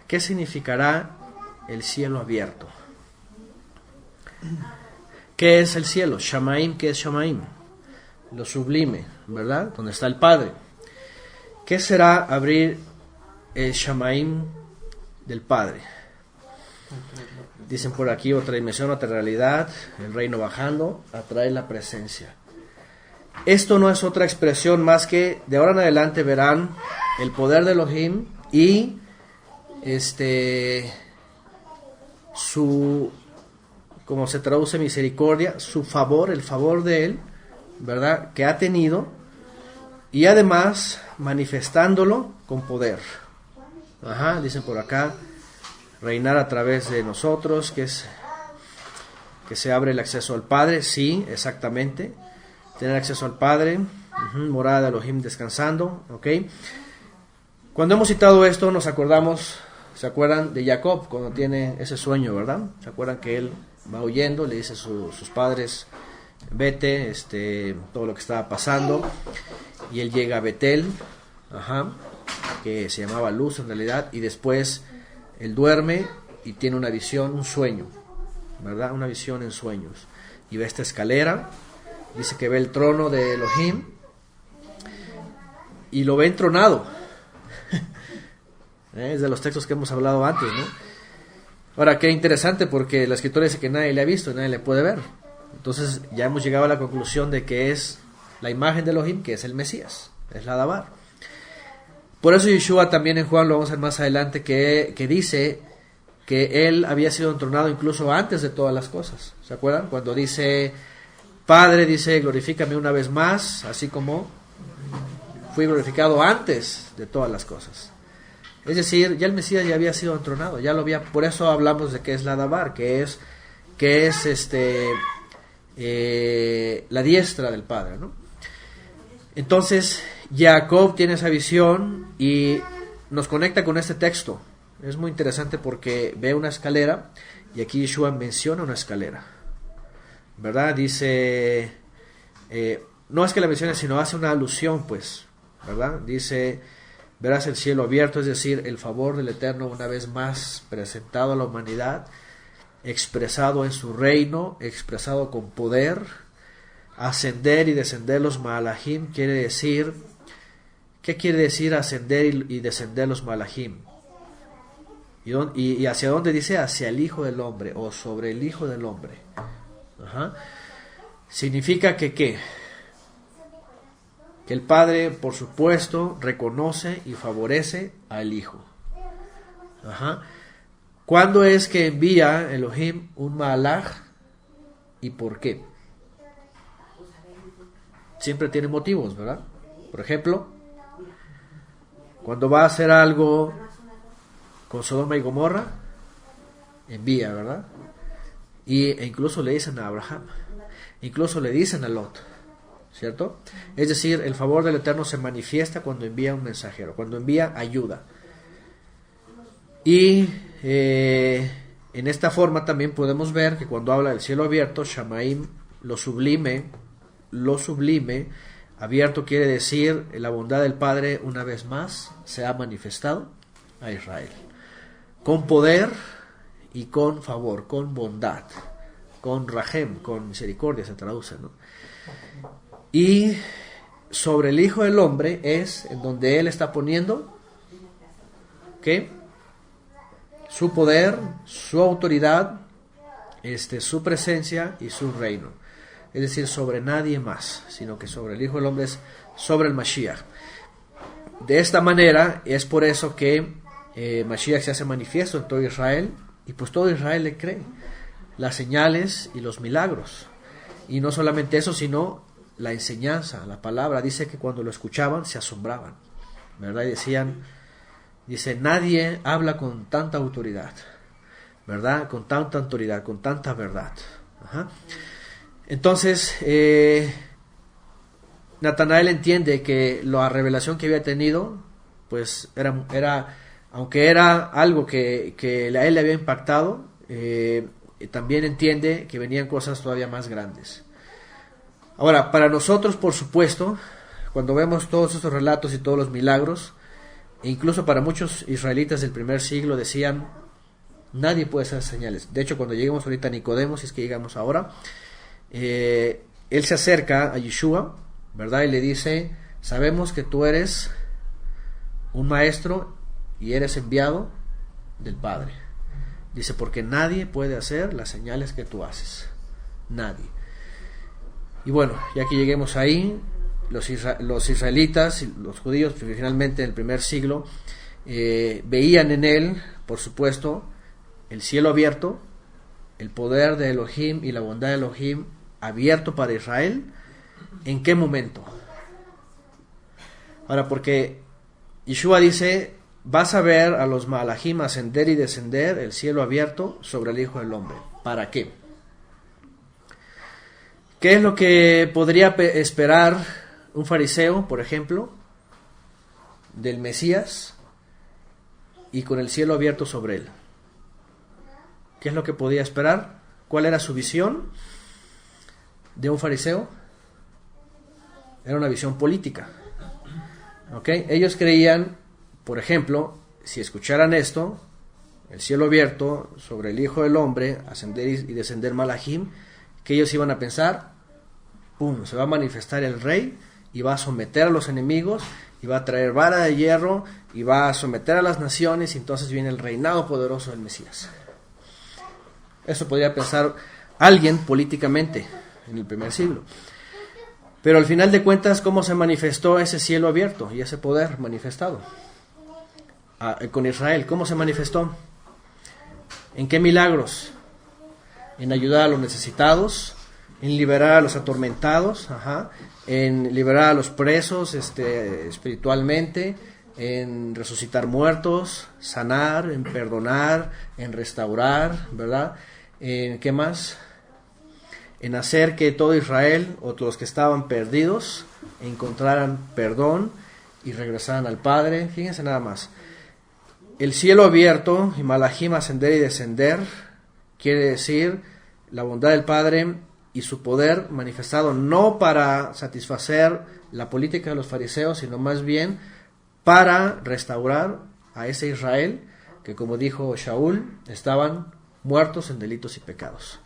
¿Qué significará el cielo abierto? ¿Qué es el cielo? Shamaim, ¿qué es Shamaim? Lo sublime, ¿verdad? Donde está el Padre. ¿Qué será abrir el Shamaim del Padre? Dicen por aquí, otra dimensión, otra realidad, el reino bajando, atrae la presencia. Esto no es otra expresión más que de ahora en adelante verán el poder de Elohim y su, como se traduce misericordia, su favor, el favor de él, ¿verdad? Que ha tenido, y además manifestándolo con poder. Dicen por acá, reinar a través de nosotros, que se abre el acceso al Padre, sí, exactamente. Tener acceso al Padre, morada de Elohim descansando, ¿ok? Cuando hemos citado esto nos acordamos, ¿se acuerdan de Jacob cuando tiene ese sueño, verdad? ¿Se acuerdan que él va huyendo, le dice a sus padres, vete, todo lo que estaba pasando, y él llega a Betel, que se llamaba Luz en realidad, y después él duerme y tiene una visión, un sueño, ¿verdad? Una visión en sueños, y ve esta escalera. Dice que ve el trono de Elohim y lo ve entronado. Es de los textos que hemos hablado antes, ¿no? Ahora, qué interesante, porque la escritura dice que nadie le ha visto, nadie le puede ver. Entonces ya hemos llegado a la conclusión de que es la imagen de Elohim, que es el Mesías, es la Dabar. Por eso Yeshua también en Juan, lo vamos a ver más adelante, que dice que él había sido entronado incluso antes de todas las cosas. ¿Se acuerdan? Cuando dice, Padre, dice, glorifícame una vez más, así como fui glorificado antes de todas las cosas. Es decir, ya el Mesías ya había sido entronado, ya lo había, por eso hablamos de que es la Dabar, que es la diestra del Padre, ¿no? Entonces, Jacob tiene esa visión y nos conecta con este texto. Es muy interesante porque ve una escalera y aquí Yeshua menciona una escalera, ¿verdad? Dice, no es que la mencione, sino hace una alusión, pues, ¿verdad? Dice, verás el cielo abierto, es decir, el favor del Eterno una vez más presentado a la humanidad, expresado en su reino, expresado con poder. Ascender y descender los malahim quiere decir, ¿qué quiere decir ascender y descender los malahim? ¿Y hacia dónde dice? Hacia el Hijo del Hombre, o sobre el Hijo del Hombre. Significa que ¿qué? Que el Padre, por supuesto, reconoce y favorece al Hijo. ¿Cuándo es que envía Elohim un malach y por qué? Siempre tiene motivos, ¿verdad? Por ejemplo, cuando va a hacer algo con Sodoma y Gomorra, envía, ¿verdad? E incluso le dicen a Abraham, incluso le dicen a Lot, ¿cierto? Es decir, el favor del Eterno se manifiesta cuando envía un mensajero, cuando envía ayuda. Y en esta forma también podemos ver que cuando habla del cielo abierto, Shamaim, lo sublime, abierto quiere decir la bondad del Padre una vez más se ha manifestado a Israel, con poder y con favor, con bondad, con rahem, con misericordia se traduce, ¿no? Y sobre el Hijo del Hombre es en donde Él está poniendo ¿qué? Su poder, su autoridad su presencia y su reino. Es decir, sobre nadie más, sino que sobre el Hijo del Hombre, es sobre el Mashiach. De esta manera es por eso que Mashiach se hace manifiesto en todo Israel, y pues todo Israel le cree. Las señales y los milagros. Y no solamente eso, sino la enseñanza, la palabra. Dice que cuando lo escuchaban se asombraban, ¿verdad? Y dice, nadie habla con tanta autoridad, ¿verdad? Con tanta autoridad, con tanta verdad. Ajá. Entonces, Natanael entiende que la revelación que había tenido, pues era aunque era algo que a él le había impactado, también entiende que venían cosas todavía más grandes. Ahora, para nosotros, por supuesto, cuando vemos todos estos relatos y todos los milagros, e incluso para muchos israelitas del primer siglo decían, nadie puede hacer señales. De hecho, cuando lleguemos ahorita a Nicodemo, si es que llegamos ahora, él se acerca a Yeshua, ¿verdad? Y le dice, sabemos que tú eres un maestro y eres enviado del Padre. Dice, porque nadie puede hacer las señales que tú haces. Nadie. Y bueno, ya que lleguemos ahí, los israelitas, los judíos, finalmente en el primer siglo, veían en él, por supuesto, el cielo abierto, el poder de Elohim y la bondad de Elohim abierto para Israel. ¿En qué momento? Ahora, porque Yeshua dice, vas a ver a los malajim ascender y descender, el cielo abierto sobre el Hijo del Hombre. ¿Para qué? ¿Qué es lo que podría esperar un fariseo, por ejemplo, del Mesías y con el cielo abierto sobre él? ¿Qué es lo que podía esperar? ¿Cuál era su visión de un fariseo? Era una visión política. ¿Ok? Ellos creían, por ejemplo, si escucharan esto, el cielo abierto sobre el Hijo del Hombre, ascender y descender malajim, que ellos iban a pensar, ¡pum!, se va a manifestar el rey y va a someter a los enemigos y va a traer vara de hierro y va a someter a las naciones, y entonces viene el reinado poderoso del Mesías. Eso podría pensar alguien políticamente en el primer siglo. Pero al final de cuentas, ¿cómo se manifestó ese cielo abierto y ese poder manifestado con Israel? ¿Cómo se manifestó? ¿En qué milagros? En ayudar a los necesitados, en liberar a los atormentados, en liberar a los presos espiritualmente, en resucitar muertos, sanar, en perdonar, en restaurar, ¿verdad? ¿En qué más? En hacer que todo Israel, o los que estaban perdidos, encontraran perdón y regresaran al Padre. Fíjense nada más. El cielo abierto y malajim ascender y descender quiere decir la bondad del Padre y su poder manifestado no para satisfacer la política de los fariseos, sino más bien para restaurar a ese Israel que, como dijo Shaul, estaban muertos en delitos y pecados.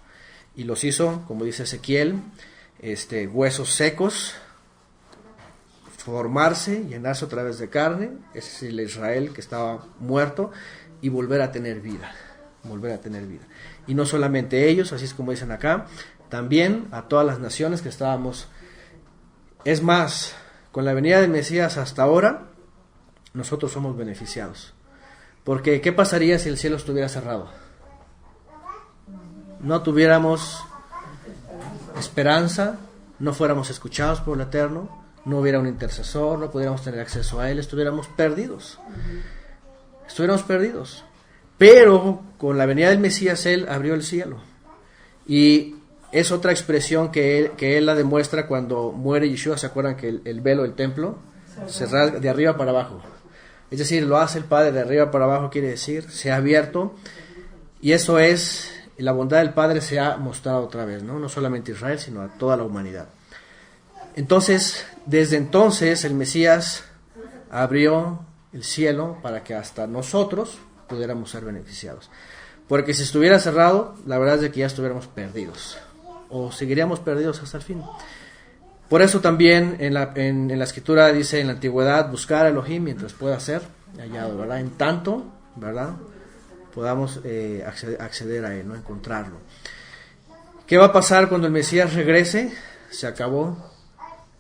Y los hizo, como dice Ezequiel, huesos secos, formarse, llenarse otra vez de carne, ese es el Israel que estaba muerto, y volver a tener vida. Y no solamente ellos, así es como dicen acá, también a todas las naciones que estábamos. Es más, con la venida del Mesías hasta ahora, nosotros somos beneficiados. Porque, ¿qué pasaría si el cielo estuviera cerrado? No tuviéramos esperanza, no fuéramos escuchados por el Eterno, no hubiera un intercesor, no pudiéramos tener acceso a Él, estuviéramos perdidos. Pero con la venida del Mesías, Él abrió el cielo. Y es otra expresión que él la demuestra cuando muere Yeshua. ¿Se acuerdan que el velo del templo se rasga de arriba para abajo? Es decir, lo hace el Padre de arriba para abajo, quiere decir, se ha abierto. Y eso es, la bondad del Padre se ha mostrado otra vez, no solamente a Israel, sino a toda la humanidad. Entonces, desde entonces, el Mesías abrió el cielo para que hasta nosotros pudiéramos ser beneficiados. Porque si estuviera cerrado, la verdad es de que ya estuviéramos perdidos, o seguiríamos perdidos hasta el fin. Por eso también en la escritura dice en la antigüedad, buscar a Elohim mientras pueda ser hallado, ¿verdad? En tanto, ¿verdad?, podamos acceder a él, no encontrarlo. ¿Qué va a pasar cuando el Mesías regrese? Se acabó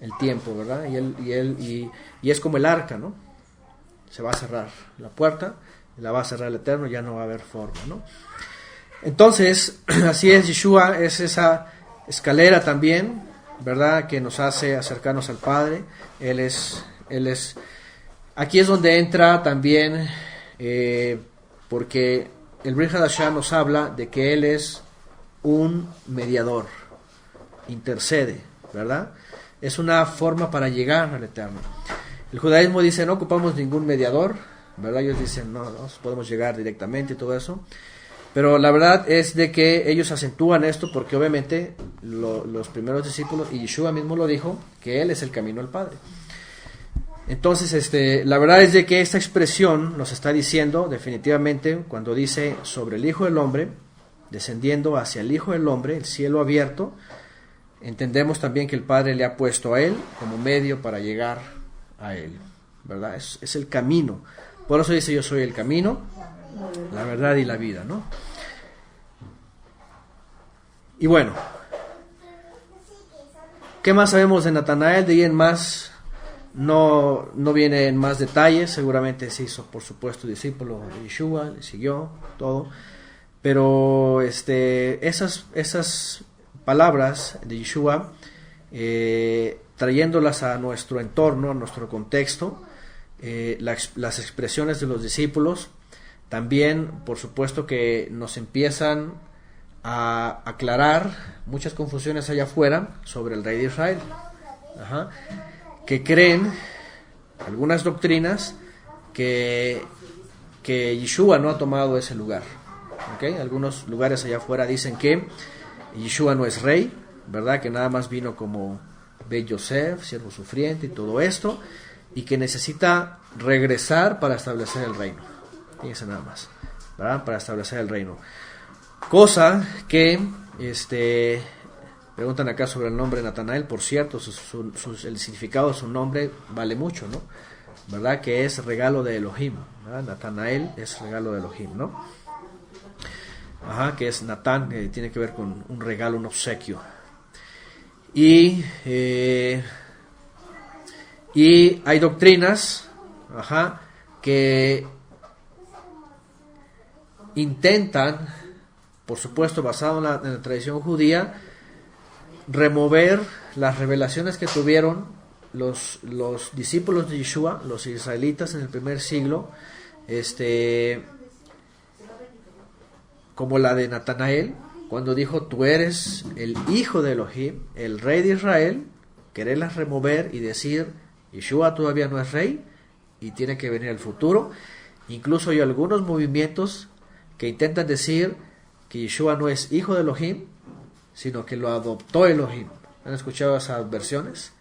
el tiempo, ¿verdad? Y es como el arca, ¿no? Se va a cerrar la puerta, la va a cerrar el Eterno, ya no va a haber forma, ¿no? Entonces, así es, Yeshua es esa escalera también, ¿verdad? Que nos hace acercarnos al Padre. Él es, aquí es donde entra también, porque el Brit Hadashah nos habla de que Él es un mediador, intercede, ¿verdad? Es una forma para llegar al Eterno. El judaísmo dice, no ocupamos ningún mediador, ¿verdad? Ellos dicen, no, podemos llegar directamente y todo eso. Pero la verdad es de que ellos acentúan esto porque obviamente los primeros discípulos, y Yeshua mismo lo dijo, que Él es el camino al Padre. Entonces, la verdad es de que esta expresión nos está diciendo definitivamente, cuando dice sobre el Hijo del Hombre, descendiendo hacia el Hijo del Hombre, el cielo abierto, entendemos también que el Padre le ha puesto a Él como medio para llegar a Él, ¿verdad? Es el camino. Por eso dice, yo soy el camino, la verdad y la vida, ¿no? Y bueno, ¿qué más sabemos de Natanael? De ahí en más, no viene en más detalles. Seguramente se hizo, por supuesto, discípulo de Yeshua, le siguió, todo. Pero esas palabras de Yeshua, trayéndolas a nuestro entorno, a nuestro contexto, las expresiones de los discípulos, también, por supuesto, que nos empiezan a aclarar muchas confusiones allá afuera sobre el Rey de Israel, que creen algunas doctrinas que Yeshua no ha tomado ese lugar. ¿Okay? Algunos lugares allá afuera dicen que Yeshua no es rey, ¿verdad? Que nada más vino como Bet Yosef, siervo sufriente y todo esto, y que necesita regresar para establecer el reino. Fíjense nada más, ¿verdad? Para establecer el reino. Cosa que, preguntan acá sobre el nombre de Natanael. Por cierto, el significado de su nombre vale mucho, ¿no? ¿Verdad? Que es regalo de Elohim, ¿verdad? Natanael es regalo de Elohim, ¿no? Que es Natán, tiene que ver con un regalo, un obsequio. Y hay doctrinas, que intentan, por supuesto basado en la tradición judía, remover las revelaciones que tuvieron los discípulos de Yeshua, los israelitas en el primer siglo, como la de Natanael, cuando dijo, tú eres el hijo de Elohim, el rey de Israel, quererlas remover y decir, Yeshua todavía no es rey y tiene que venir el futuro. Incluso hay algunos movimientos que intentan decir que Yeshua no es hijo de Elohim, sino que lo adoptó Elohim. ¿Han escuchado esas versiones?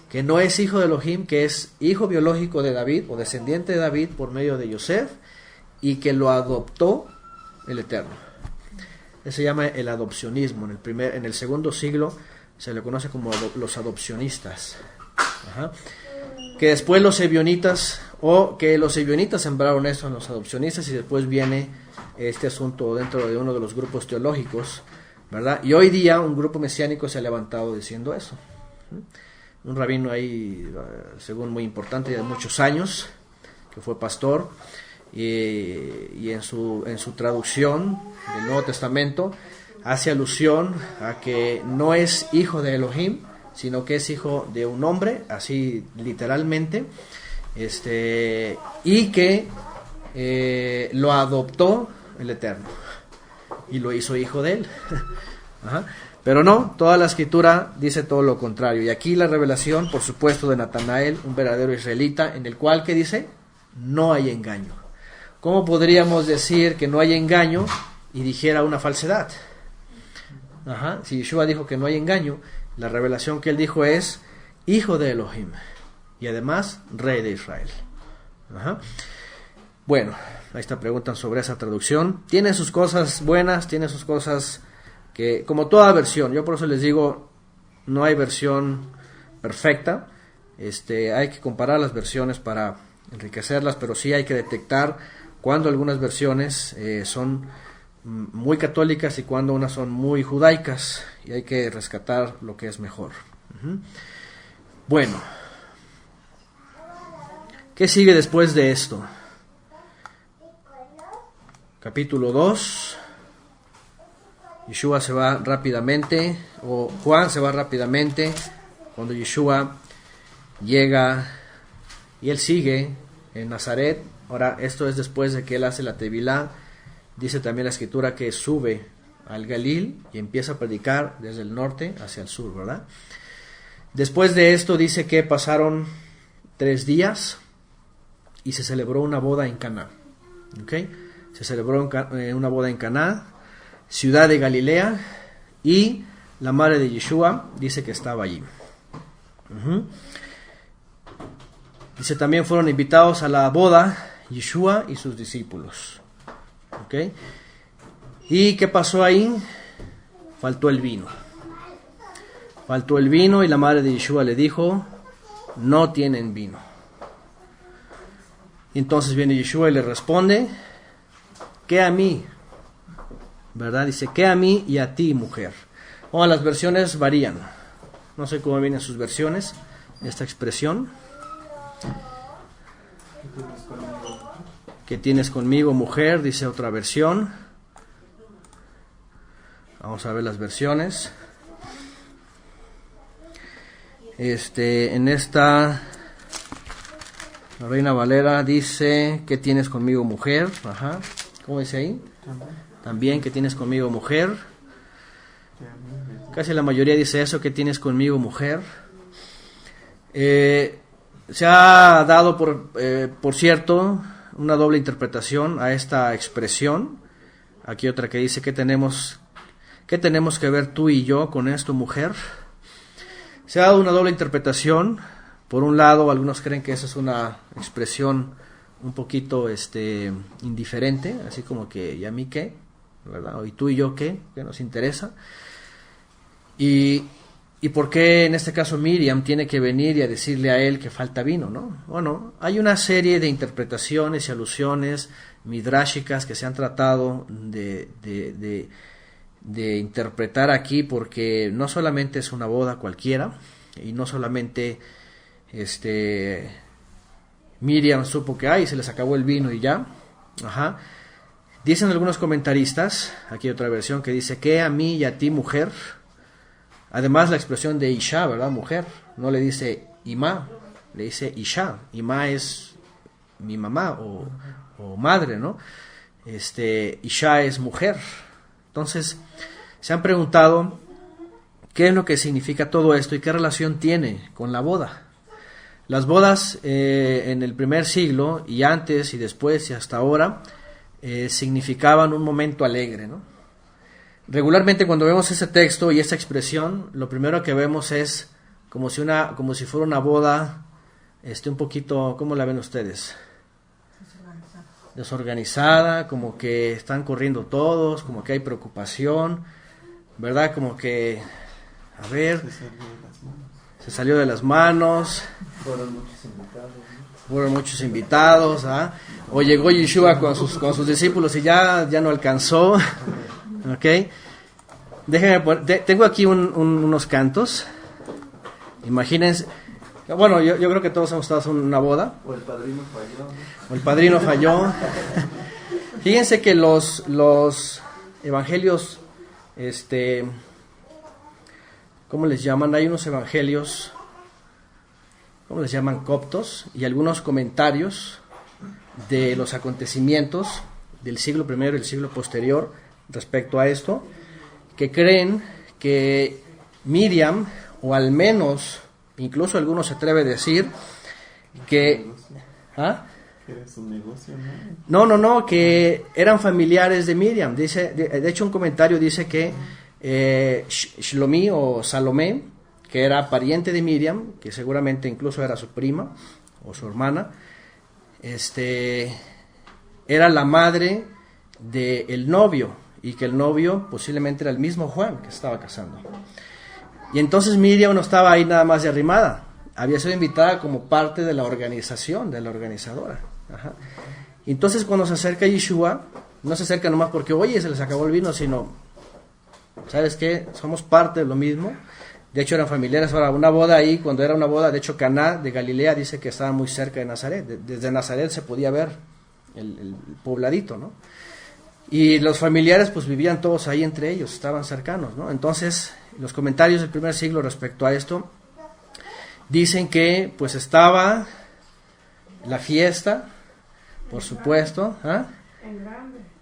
Que no es hijo de Elohim, que es hijo biológico de David o descendiente de David por medio de Yosef, y que lo adoptó el Eterno. Eso se llama el adopcionismo. En el segundo siglo se le conoce como los adopcionistas. Que después los ebionitas, o que los ebionitas sembraron eso en los adopcionistas, y después viene este asunto dentro de uno de los grupos teológicos, ¿verdad? Y hoy día un grupo mesiánico se ha levantado diciendo eso. Un rabino ahí, según muy importante, de muchos años, que fue pastor, y en su traducción del Nuevo Testamento hace alusión a que no es hijo de Elohim, sino que es hijo de un hombre, así literalmente, y que lo adoptó el Eterno y lo hizo hijo de él. Pero no, toda la escritura dice todo lo contrario. Y aquí la revelación, por supuesto, de Natanael, un verdadero israelita, en el cual, ¿qué dice? No hay engaño. ¿Cómo podríamos decir que no hay engaño y dijera una falsedad? Si Yeshua dijo que no hay engaño, la revelación que él dijo es hijo de Elohim y además rey de Israel. Bueno, ahí está, preguntan sobre esa traducción. Tiene sus cosas buenas, tiene sus cosas que, como toda versión, yo por eso les digo, no hay versión perfecta. Hay que comparar las versiones para enriquecerlas, pero sí hay que detectar cuando algunas versiones son muy católicas y cuando unas son muy judaicas, y hay que rescatar lo que es mejor. Bueno, ¿qué sigue después de esto? Capítulo 2. Yeshua se va rápidamente, o Juan se va rápidamente, cuando Yeshua llega y él sigue en Nazaret. Ahora, esto es después de que él hace la Tevilá. Dice también la escritura que sube al Galil y empieza a predicar desde el norte hacia el sur, ¿verdad? Después de esto dice que pasaron 3 días y se celebró una boda en Caná. ¿Ok? Se celebró una boda en Caná, ciudad de Galilea, y la madre de Yeshua dice que estaba allí. Dice también fueron invitados a la boda Yeshua y sus discípulos. ¿Ok? ¿Y qué pasó ahí? Faltó el vino. Faltó el vino y la madre de Yeshua le dijo, no tienen vino. Y entonces viene Yeshua y le responde, ¿qué a mí? ¿Verdad? Dice, ¿qué a mí y a ti, mujer? Las versiones varían. No sé cómo vienen sus versiones, esta expresión. ¿Qué tienes conmigo, mujer? Dice otra versión. Vamos a ver las versiones. En esta, la Reina Valera dice, ¿qué tienes conmigo, mujer? Ajá. ¿Cómo dice ahí? También, ¿qué tienes conmigo, mujer? Casi la mayoría dice eso, ¿qué tienes conmigo, mujer? Se ha dado, por cierto, una doble interpretación a esta expresión. Aquí otra que dice, ¿qué tenemos que ver tú y yo con esto, mujer? Se ha dado una doble interpretación. Por un lado, algunos creen que esa es una expresión un poquito indiferente, así como que, ¿y a mí qué? ¿Verdad? ¿Y tú y yo qué? ¿Qué nos interesa? ¿Y por qué en este caso Miriam tiene que venir y a decirle a él que falta vino, ¿no? Bueno, hay una serie de interpretaciones y alusiones midrashicas que se han tratado de interpretar aquí, porque no solamente es una boda cualquiera, y no solamente Miriam supo que se les acabó el vino y ya. Ajá. Dicen algunos comentaristas, aquí hay otra versión que dice, ¿qué a mí y a ti, mujer? Además la expresión de Isha, ¿verdad? Mujer, no le dice Ima, le dice Isha. Ima es mi mamá o madre, ¿no? Isha es mujer. Entonces, se han preguntado qué es lo que significa todo esto y qué relación tiene con la boda. Las bodas en el primer siglo, y antes y después y hasta ahora, significaban un momento alegre, ¿no? Regularmente cuando vemos ese texto y esa expresión, lo primero que vemos es como si fuera una boda, un poquito, ¿cómo la ven ustedes? Desorganizada, como que están corriendo todos, como que hay preocupación, ¿verdad? Como que, a ver, se salió de las manos. Fueron muchos invitados, ¿ah? O llegó Yeshua con sus discípulos y ya no alcanzó. Ok, déjenme poner, tengo aquí unos cantos. Imagínense, bueno, yo creo que todos hemos estado en una boda. O el padrino falló, ¿no? O el padrino falló. Fíjense que los evangelios, ¿cómo les llaman? Hay unos evangelios, ¿cómo les llaman? Coptos, y algunos comentarios de los acontecimientos del siglo I y el siglo posterior respecto a esto, que creen que Miriam, o al menos, incluso algunos se atreve a decir, que... ¿Ah? ¿Era su negocio, no? No, que eran familiares de Miriam. Dice, de hecho, un comentario dice que Shlomi o Salomé, que era pariente de Miriam, que seguramente incluso era su prima o su hermana, era la madre del novio, y que el novio posiblemente era el mismo Juan que estaba casando. Y entonces Miriam no estaba ahí nada más de arrimada, había sido invitada como parte de la organización, de la organizadora. Ajá. Entonces cuando se acerca Yeshua, no se acercan nomás porque, oye, se les acabó el vino, sino, ¿sabes qué? Somos parte de lo mismo. De hecho, eran familiares. Ahora, una boda ahí, cuando era una boda, de hecho, Caná de Galilea dice que estaba muy cerca de Nazaret. Desde Nazaret se podía ver el pobladito, ¿no? Y los familiares, pues, vivían todos ahí entre ellos, estaban cercanos, ¿no? Entonces, los comentarios del primer siglo respecto a esto dicen que, pues, estaba la fiesta, por supuesto, ¿ah?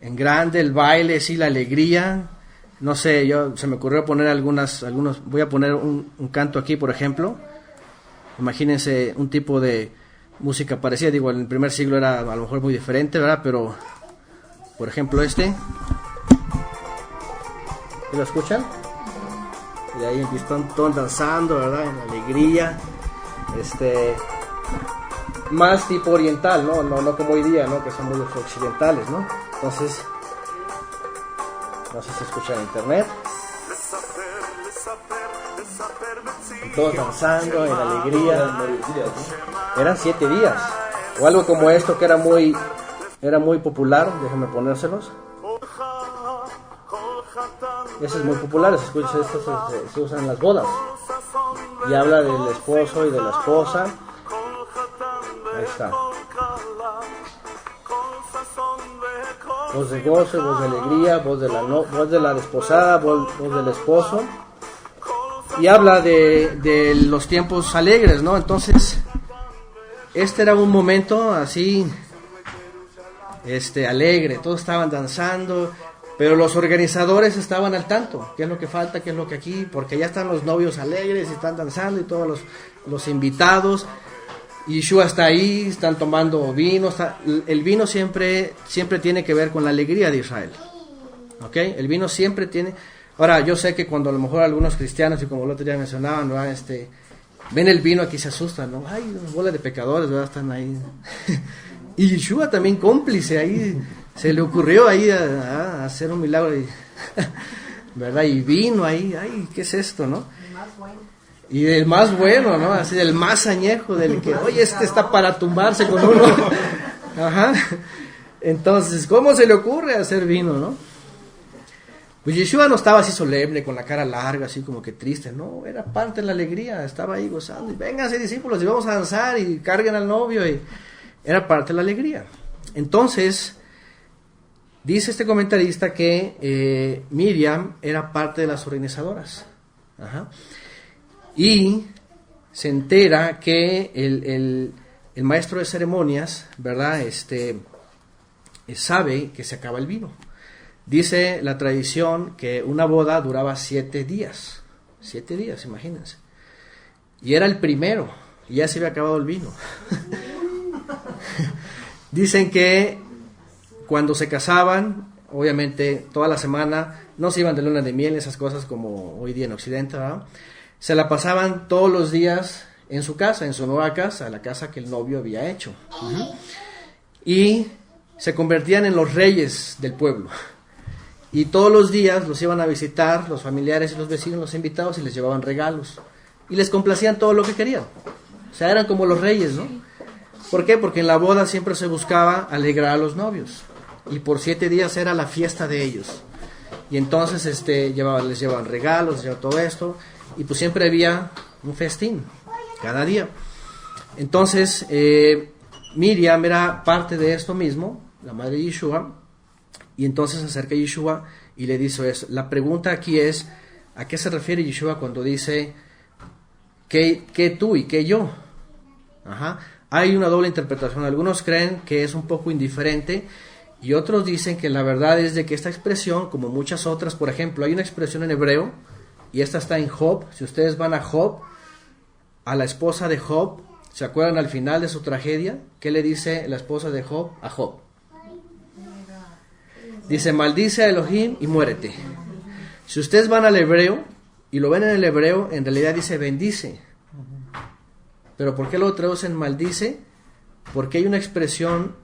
En grande, el baile, sí, la alegría. No sé, se me ocurrió poner algunos, voy a poner un canto aquí, por ejemplo. Imagínense un tipo de música parecida, digo, en el primer siglo era a lo mejor muy diferente, ¿verdad? Pero, por ejemplo, ¿sí lo escuchan? Y ahí están todos danzando, ¿verdad? En alegría, más tipo oriental, no como hoy día, ¿no? Que son muy occidentales, ¿no? Entonces, no sé si escuchan en internet. Y todos danzando en alegría. Eran 7 días. O algo como esto que era muy popular. Déjenme ponérselos. Ese es muy popular. Esto se usa en las bodas. Y habla del esposo y de la esposa. Ahí está. Voz de gozo, voz de alegría, voz de la desposada, voz del esposo. Y habla de los tiempos alegres, ¿no? Entonces, este era un momento así, alegre. Todos estaban danzando, pero los organizadores estaban al tanto. ¿Qué es lo que falta? ¿Qué es lo que aquí? Porque ya están los novios alegres y están danzando y todos los invitados. Yeshua está ahí, están tomando vino. El vino siempre tiene que ver con la alegría de Israel. ¿Ok? El vino siempre tiene... Ahora, yo sé que cuando a lo mejor algunos cristianos, y como el otro día mencionaban, ¿verdad? Ven el vino, aquí se asustan, ¿no? Ay, una bola de pecadores, ¿verdad? Están ahí. Y Yeshua también cómplice ahí. Se le ocurrió ahí a hacer un milagro. ¿Verdad? Y vino ahí. Ay, ¿qué es esto, no? Y del más bueno, ¿no? Así del más añejo, del que, oye, está para tumbarse con uno. Ajá. Entonces, ¿cómo se le ocurre hacer vino, no? Pues Yeshua no estaba así solemne, con la cara larga, así como que triste, no, era parte de la alegría, estaba ahí gozando, y vénganse discípulos, y vamos a danzar, y carguen al novio, y era parte de la alegría. Entonces, dice este comentarista que Miriam era parte de las organizadoras. Ajá. Y se entera que el maestro de ceremonias, ¿verdad? Sabe que se acaba el vino. Dice la tradición que una boda duraba 7 días. 7 días, imagínense. Y era el primero, y ya se había acabado el vino. Dicen que cuando se casaban, obviamente toda la semana, no se iban de luna de miel, esas cosas como hoy día en Occidente, ¿verdad? Se la pasaban todos los días en su casa, en su nueva casa, la casa que el novio había hecho. Uh-huh. Y se convertían en los reyes del pueblo. Y todos los días los iban a visitar los familiares y los vecinos, los invitados, y les llevaban regalos. Y les complacían todo lo que querían. O sea, eran como los reyes, ¿no? ¿Por qué? Porque en la boda siempre se buscaba alegrar a los novios. Y por 7 días era la fiesta de ellos. Y entonces les llevaban regalos, les llevaban todo esto. Y pues siempre había un festín, cada día. Entonces, Miriam era parte de esto mismo, la madre de Yeshua. Y entonces se acerca a Yeshua y le dice eso. La pregunta aquí es, ¿a qué se refiere Yeshua cuando dice que tú y que yo? Ajá. Hay una doble interpretación. Algunos creen que es un poco indiferente y otros dicen que la verdad es de que esta expresión, como muchas otras, por ejemplo, hay una expresión en hebreo y esta está en Job. Si ustedes van a Job, a la esposa de Job, ¿se acuerdan al final de su tragedia? ¿Qué le dice la esposa de Job a Job? Dice, maldice a Elohim y muérete. Si ustedes van al hebreo y lo ven en el hebreo, en realidad dice bendice. Pero ¿por qué lo traducen maldice? Porque hay una expresión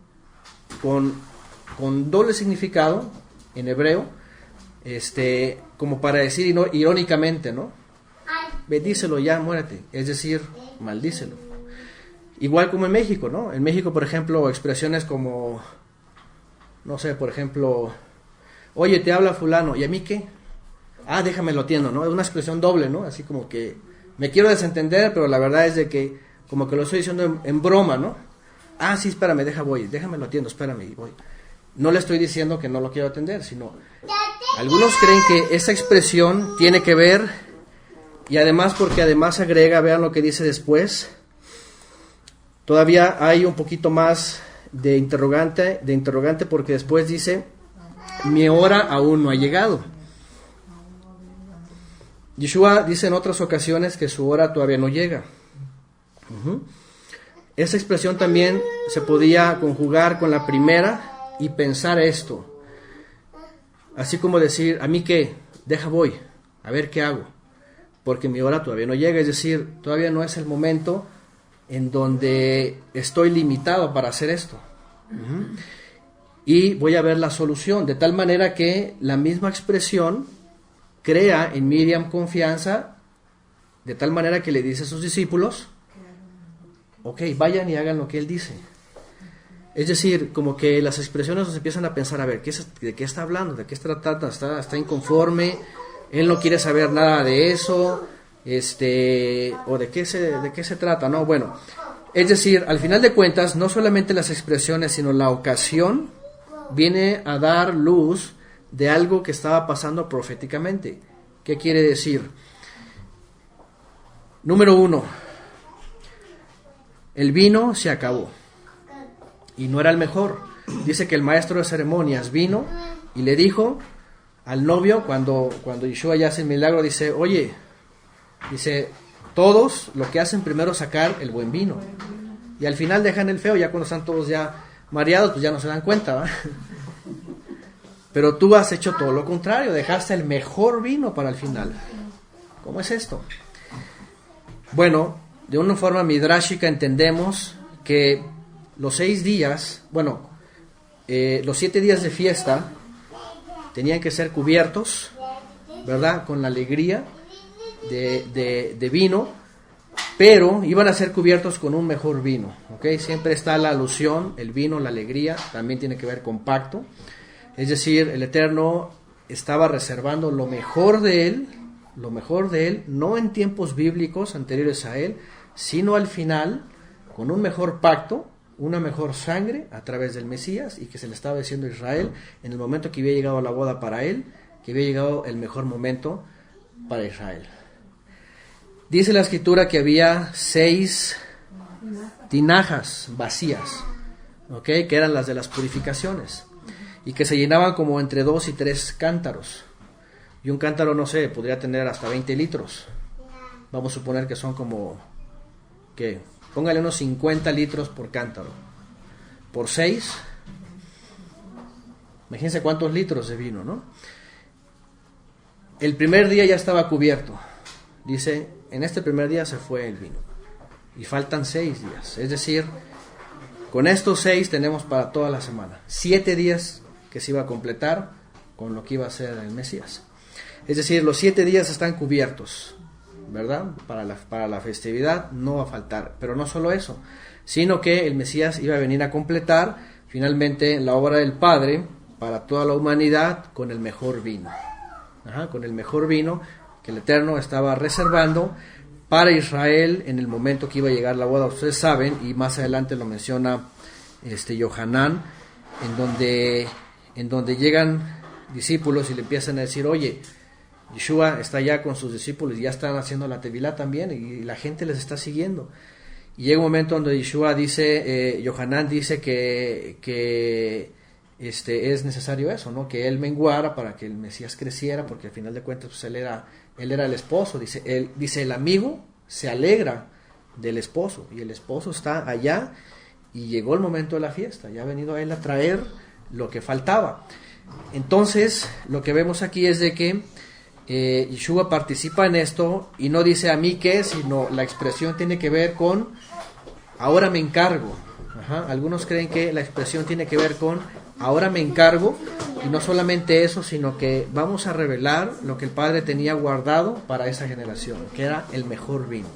con doble significado en hebreo, como para decir irónicamente, ¿no? Bendícelo ya, muérete. Es decir, maldícelo. Igual como en México, ¿no? En México, por ejemplo, expresiones como no sé, por ejemplo, oye, te habla fulano, ¿y a mí qué? Ah, déjame lo atiendo, ¿no? Es una expresión doble, ¿no? Así como que me quiero desentender, pero la verdad es de que como que lo estoy diciendo en broma, ¿no? Ah, sí, espérame, déjame lo atiendo, espérame, voy. No le estoy diciendo que no lo quiero atender, sino algunos creen que esa expresión tiene que ver, y además porque además agrega, vean lo que dice después, todavía hay un poquito más de interrogante porque después dice, mi hora aún no ha llegado. Yeshua dice en otras ocasiones que su hora todavía no llega. Esa expresión también se podía conjugar con la primera y pensar esto. Así como decir, ¿a mí qué? Voy, a ver qué hago. Porque mi hora todavía no llega, es decir, todavía no es el momento en donde estoy limitado para hacer esto. Y voy a ver la solución, de tal manera que la misma expresión crea en Miriam confianza, de tal manera que le dice a sus discípulos, ok, vayan y hagan lo que él dice. Es decir, como que las expresiones nos empiezan a pensar, a ver, ¿de qué está hablando? ¿De qué está tratando? ¿Está inconforme? ¿Él no quiere saber nada de eso? ¿O de qué se trata? No, bueno, es decir, al final de cuentas, no solamente las expresiones, sino la ocasión viene a dar luz de algo que estaba pasando proféticamente. ¿Qué quiere decir? Número 1, el vino se acabó y no era el mejor. Dice que el maestro de ceremonias vino y le dijo al novio, cuando Yeshua ya hace el milagro, dice, oye, todos lo que hacen primero es sacar el buen vino y al final dejan el feo, ya cuando están todos ya mareados, pues ya no se dan cuenta, ¿va? Pero tú has hecho todo lo contrario, dejaste el mejor vino para el final. ¿Cómo es esto? Bueno, de una forma midrashica entendemos que los 6 días, los 7 días de fiesta tenían que ser cubiertos, ¿verdad? Con la alegría de vino, pero iban a ser cubiertos con un mejor vino, ¿ok? Siempre está la alusión, el vino, la alegría, también tiene que ver con pacto. Es decir, el Eterno estaba reservando lo mejor de él, no en tiempos bíblicos anteriores a él, sino al final, con un mejor pacto, una mejor sangre a través del Mesías, y que se le estaba diciendo a Israel en el momento que había llegado la boda para él, que había llegado el mejor momento para Israel. Dice la Escritura que había 6 tinajas vacías, ¿okay? Que eran las de las purificaciones, y que se llenaban como entre 2 y 3 cántaros. Y un cántaro, no sé, podría tener hasta 20 litros. Vamos a suponer que son como, ¿qué? Póngale unos 50 litros por cántaro. Por 6, imagínense cuántos litros de vino, ¿no? El primer día ya estaba cubierto. Dice, en este primer día se fue el vino. Y faltan 6 días. Es decir, con estos 6 tenemos para toda la semana. 7 días que se iba a completar con lo que iba a ser el Mesías. Es decir, los 7 días están cubiertos, ¿verdad? Para la festividad no va a faltar. Pero no solo eso, sino que el Mesías iba a venir a completar finalmente la obra del Padre para toda la humanidad con el mejor vino. Con el mejor vino que el Eterno estaba reservando para Israel en el momento que iba a llegar la boda. Ustedes saben, y más adelante lo menciona Yohanan, en donde llegan discípulos y le empiezan a decir, oye, Yeshua está allá con sus discípulos y ya están haciendo la tevilá también y la gente les está siguiendo. Y llega un momento donde Yeshua dice, Yohanan dice que es necesario eso, ¿no? Que él menguara para que el Mesías creciera, porque al final de cuentas pues él era el esposo. Dice el amigo se alegra del esposo y el esposo está allá y llegó el momento de la fiesta, ya ha venido a él a traer lo que faltaba. Entonces lo que vemos aquí es de que Yeshua participa en esto y no dice a mí qué, sino la expresión tiene que ver con ahora me encargo. Algunos creen que la expresión tiene que ver con ahora me encargo, y no solamente eso, sino que vamos a revelar lo que el Padre tenía guardado para esa generación, que era el mejor vino.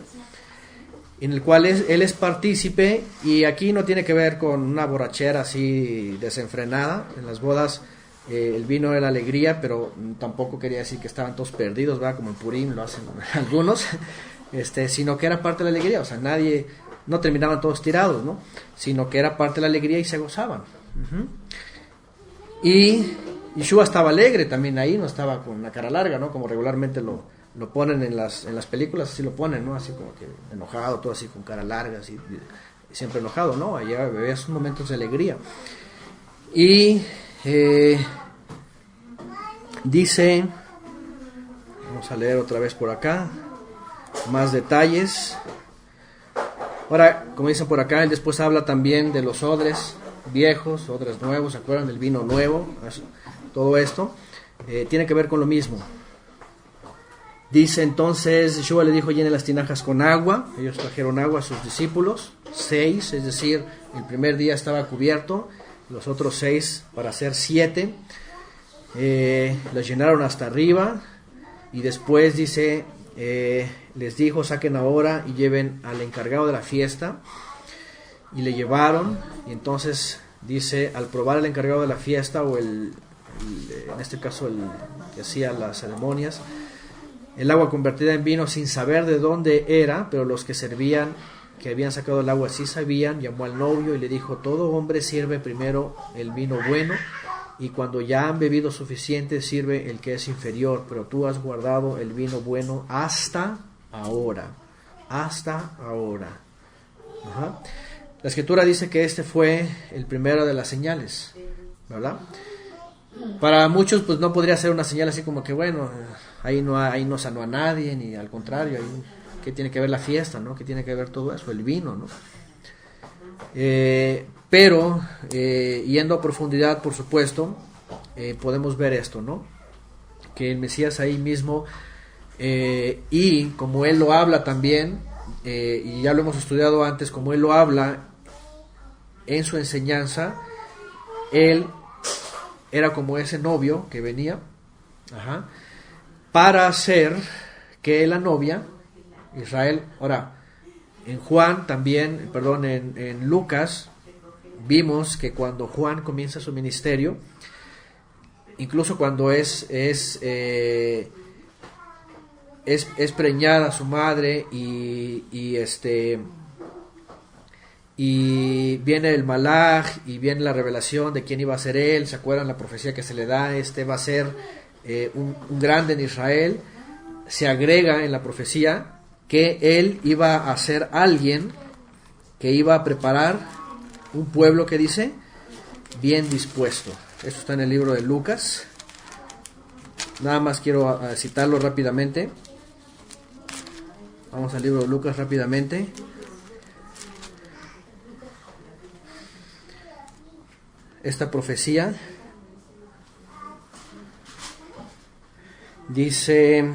en el cual él es partícipe, y aquí no tiene que ver con una borrachera así desenfrenada. En las bodas el vino era alegría, pero tampoco quería decir que estaban todos perdidos, ¿verdad? Como en Purim lo hacen algunos, sino que era parte de la alegría. O sea, no terminaban todos tirados, ¿no? Sino que era parte de la alegría y se gozaban. Y Yeshua estaba alegre también ahí, no estaba con una cara larga, ¿no? Como regularmente lo ponen en las películas, así lo ponen, ¿no? Así como que enojado, todo así con cara larga, así, siempre enojado, ¿no? Allá veía sus momentos de alegría. Y dice, vamos a leer otra vez por acá, más detalles. Ahora, como dicen por acá, él después habla también de los odres viejos, odres nuevos, ¿se acuerdan del vino nuevo? Todo esto tiene que ver con lo mismo. Dice entonces, Yeshua le dijo: llenen las tinajas con agua. Ellos trajeron agua a sus discípulos, 6, es decir, el primer día estaba cubierto, los otros 6 para hacer 7. Los llenaron hasta arriba, y después dice, les dijo: saquen ahora y lleven al encargado de la fiesta. Y le llevaron, y entonces dice, al probar el encargado de la fiesta, o en este caso el que hacía las ceremonias, el agua convertida en vino, sin saber de dónde era, pero los que servían, que habían sacado el agua, sí sabían, llamó al novio y le dijo: todo hombre sirve primero el vino bueno, y cuando ya han bebido suficiente sirve el que es inferior, pero tú has guardado el vino bueno hasta ahora. Hasta ahora. Ajá. La Escritura dice que este fue el primero de las señales, ¿verdad? Para muchos pues no podría ser una señal así como que bueno, ahí no sanó a nadie, ni al contrario, ahí, ¿qué tiene que ver la fiesta, no? ¿Qué tiene que ver todo eso? El vino, ¿no? Pero yendo a profundidad, por supuesto, podemos ver esto, ¿no? Que el Mesías ahí mismo, y como él lo habla también, y ya lo hemos estudiado antes, como él lo habla en su enseñanza, él era como ese novio que venía, para hacer que la novia, Israel, ahora, en Juan también, perdón, en Lucas, vimos que cuando Juan comienza su ministerio, incluso cuando es preñada su madre, y viene el malaj, y viene la revelación de quién iba a ser él. ¿Se acuerdan la profecía que se le da? Va a ser un grande en Israel. Se agrega en la profecía que él iba a ser alguien que iba a preparar un pueblo, que dice, bien dispuesto. Esto está en el libro de Lucas. Nada más quiero citarlo rápidamente. Vamos al libro de Lucas rápidamente. Esta profecía dice,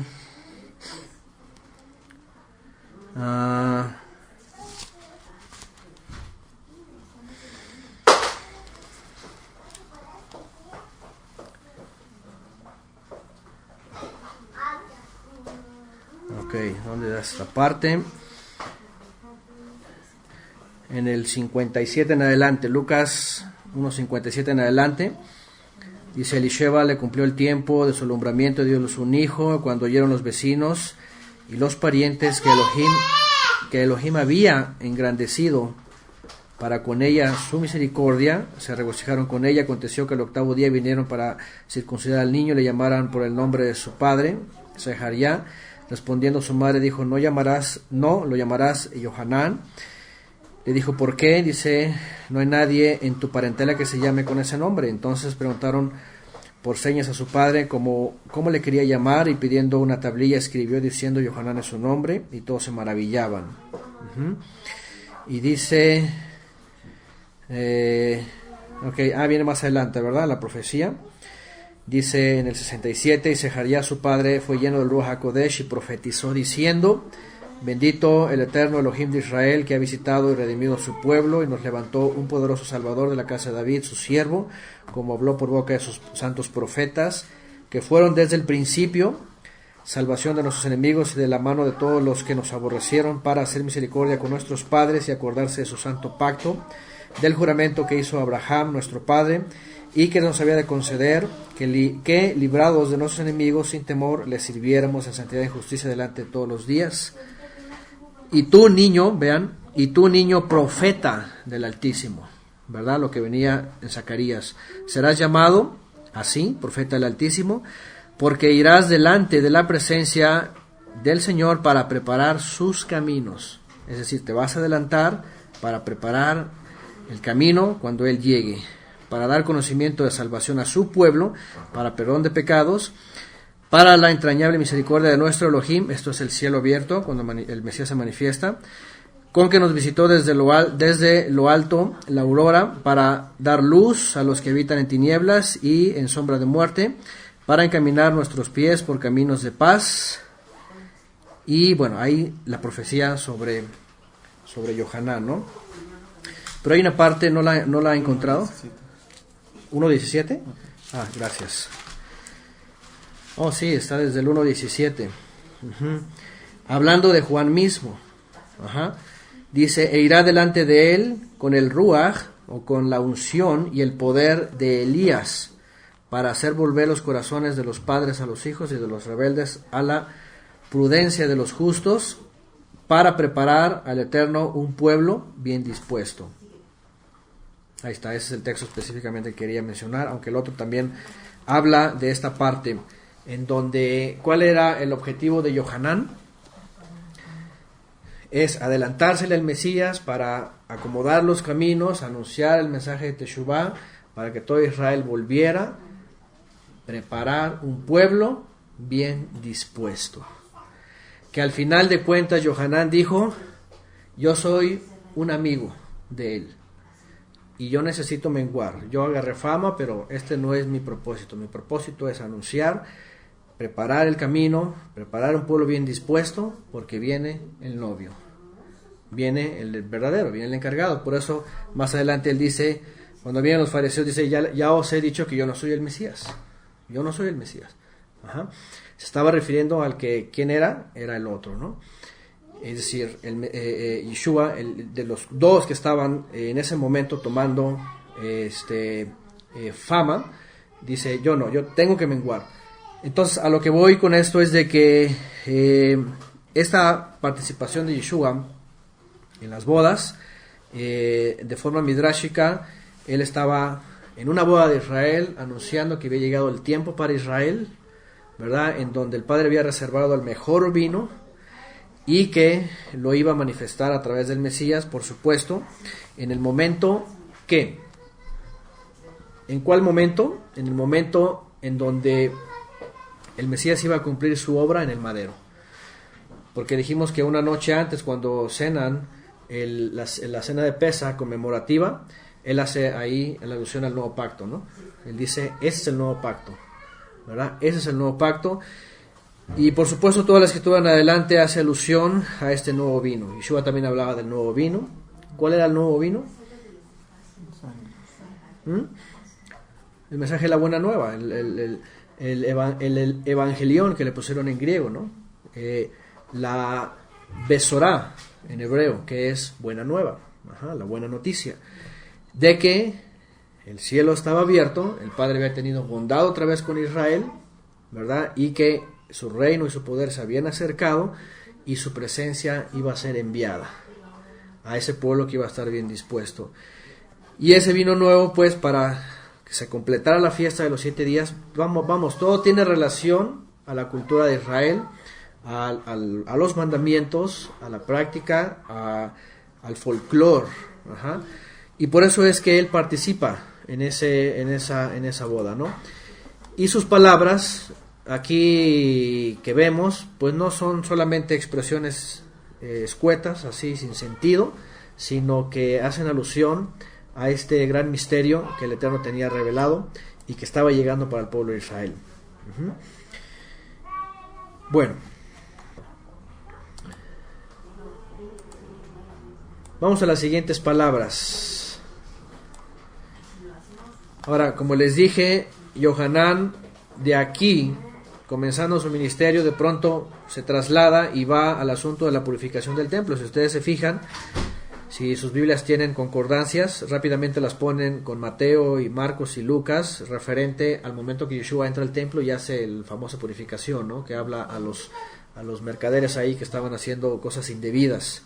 ¿dónde da esta parte? En el 57 en adelante, Lucas 1:57 en adelante, dice: Elisheba le cumplió el tiempo de su alumbramiento, dios un hijo, cuando oyeron los vecinos y los parientes que Elohim había engrandecido para con ella su misericordia, se regocijaron con ella. Aconteció que el 8º día vinieron para circuncidar al niño, le llamaran por el nombre de su padre, Sejaría. Respondiendo su madre dijo: lo llamarás Yohanán. Le dijo: ¿por qué? Dice: no hay nadie en tu parentela que se llame con ese nombre. Entonces preguntaron por señas a su padre cómo le quería llamar, y pidiendo una tablilla escribió diciendo: Yohanán es su nombre, y todos se maravillaban. Y dice, viene más adelante, ¿verdad? La profecía. Dice en el 67, y Sejaría su padre fue lleno del Ruach HaKodesh y profetizó diciendo: bendito el eterno Elohim de Israel, que ha visitado y redimido a su pueblo, y nos levantó un poderoso Salvador de la casa de David, su siervo, como habló por boca de sus santos profetas, que fueron desde el principio, salvación de nuestros enemigos y de la mano de todos los que nos aborrecieron, para hacer misericordia con nuestros padres y acordarse de su santo pacto, del juramento que hizo Abraham nuestro padre, y que nos había de conceder que librados de nuestros enemigos sin temor les sirviéramos en santidad y justicia delante de todos los días. Y tú, niño, vean, y tú, niño profeta del Altísimo, ¿verdad? Lo que venía en Zacarías, serás llamado así, profeta del Altísimo, porque irás delante de la presencia del Señor para preparar sus caminos. Es decir, te vas a adelantar para preparar el camino cuando Él llegue, para dar conocimiento de salvación a su pueblo, para perdón de pecados, para la entrañable misericordia de nuestro Elohim. Esto es el cielo abierto, cuando el Mesías se manifiesta, con que nos visitó desde lo alto la aurora, para dar luz a los que habitan en tinieblas y en sombra de muerte, para encaminar nuestros pies por caminos de paz. Y bueno, ahí la profecía sobre Yohanan, ¿no? Pero hay una parte, ¿no la he encontrado? 1.17. Ah, gracias. Oh, sí, está desde el 1.17. Hablando de Juan mismo. Dice, e irá delante de él con el ruaj, o con la unción y el poder de Elías, para hacer volver los corazones de los padres a los hijos y de los rebeldes a la prudencia de los justos, para preparar al Eterno un pueblo bien dispuesto. Ahí está, ese es el texto específicamente que quería mencionar, aunque el otro también habla de esta parte, en donde, ¿cuál era el objetivo de Yohanan? Es adelantársele al Mesías para acomodar los caminos, anunciar el mensaje de Teshuvá, para que todo Israel volviera, preparar un pueblo bien dispuesto. Que al final de cuentas Yohanan dijo, yo soy un amigo de él, y yo necesito menguar. Yo agarré fama, pero este no es mi propósito. Mi propósito es anunciar, preparar el camino, preparar un pueblo bien dispuesto, porque viene el novio, viene el verdadero, viene el encargado. Por eso más adelante él dice, cuando vienen los fariseos, dice, ya os he dicho que yo no soy el Mesías. Yo no soy el Mesías. Se estaba refiriendo al que, ¿quién era? Era el otro, ¿no? Es decir, Yeshua, de los dos que estaban en ese momento tomando fama, dice, yo tengo que menguar. Entonces, a lo que voy con esto es de que esta participación de Yeshua en las bodas, de forma midrashica, él estaba en una boda de Israel, anunciando que había llegado el tiempo para Israel, ¿verdad? En donde el Padre había reservado el mejor vino, y que lo iba a manifestar a través del Mesías, por supuesto, en el momento que, ¿en cuál momento? En el momento en donde el Mesías iba a cumplir su obra en el madero. Porque dijimos que una noche antes, cuando cenan la cena de Pesa conmemorativa, él hace ahí la alusión al nuevo pacto, ¿no? Él dice, ese es el nuevo pacto, ¿verdad? Ese es el nuevo pacto. Y por supuesto toda la escritura en adelante hace alusión a este nuevo vino. Yeshua también hablaba del nuevo vino. ¿Cuál era el nuevo vino? El mensaje de la buena nueva, el evangelión que le pusieron en griego, ¿no? La besorá en hebreo, que es buena nueva, la buena noticia, de que el cielo estaba abierto, el Padre había tenido bondad otra vez con Israel, ¿verdad? Y que su reino y su poder se habían acercado y su presencia iba a ser enviada a ese pueblo que iba a estar bien dispuesto. Y ese vino nuevo, pues, para que se completara la fiesta de los 7 días, vamos, todo tiene relación a la cultura de Israel, a los mandamientos, a la práctica, al folclore, y por eso es que él participa en esa boda, ¿no? Y sus palabras aquí que vemos, pues no son solamente expresiones escuetas, así sin sentido, sino que hacen alusión a este gran misterio que el Eterno tenía revelado y que estaba llegando para el pueblo de Israel. Bueno, vamos a las siguientes palabras. Ahora, como les dije, Yohanan de aquí comenzando su ministerio, de pronto se traslada y va al asunto de la purificación del templo. Si ustedes se fijan, si sus Biblias tienen concordancias, rápidamente las ponen con Mateo y Marcos y Lucas, referente al momento que Yeshua entra al templo y hace la famosa purificación, ¿no? Que habla a los mercaderes ahí que estaban haciendo cosas indebidas.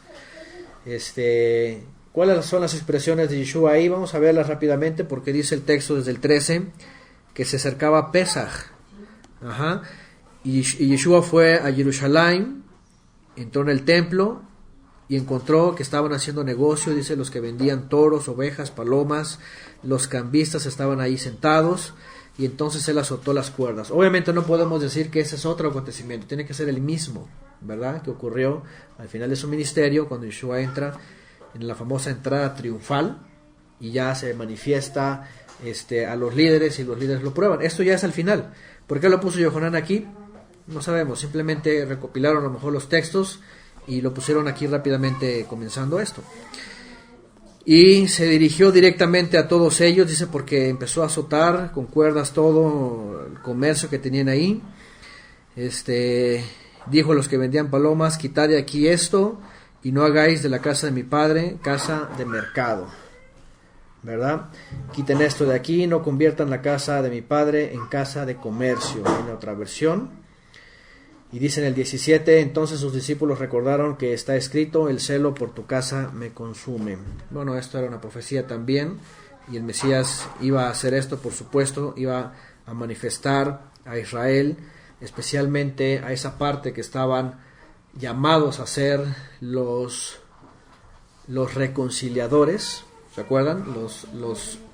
¿Cuáles son las expresiones de Yeshua ahí? Vamos a verlas rápidamente, porque dice el texto desde el 13 que se acercaba Pesaj. Y Yeshua fue a Jerusalén, entró en el templo y encontró que estaban haciendo negocio, dice, los que vendían toros, ovejas, palomas, los cambistas estaban ahí sentados, y entonces él azotó las cuerdas. Obviamente no podemos decir que ese es otro acontecimiento, tiene que ser el mismo, ¿verdad?, que ocurrió al final de su ministerio, cuando Yeshua entra en la famosa entrada triunfal, y ya se manifiesta a los líderes, y los líderes lo prueban. Esto ya es al final. ¿Por qué lo puso Yohanan aquí? No sabemos, simplemente recopilaron a lo mejor los textos y lo pusieron aquí rápidamente comenzando esto. Y se dirigió directamente a todos ellos, dice, porque empezó a azotar con cuerdas todo el comercio que tenían ahí. Dijo a los que vendían palomas: quitad de aquí esto y no hagáis de la casa de mi padre casa de mercado, ¿verdad? Quiten esto de aquí, no conviertan la casa de mi padre en casa de comercio. En otra versión. Y dice en el 17, entonces sus discípulos recordaron que está escrito: el celo por tu casa me consume. Bueno, esto era una profecía también, y el Mesías iba a hacer esto, por supuesto, iba a manifestar a Israel, especialmente a esa parte que estaban llamados a ser los reconciliadores. ¿Se acuerdan?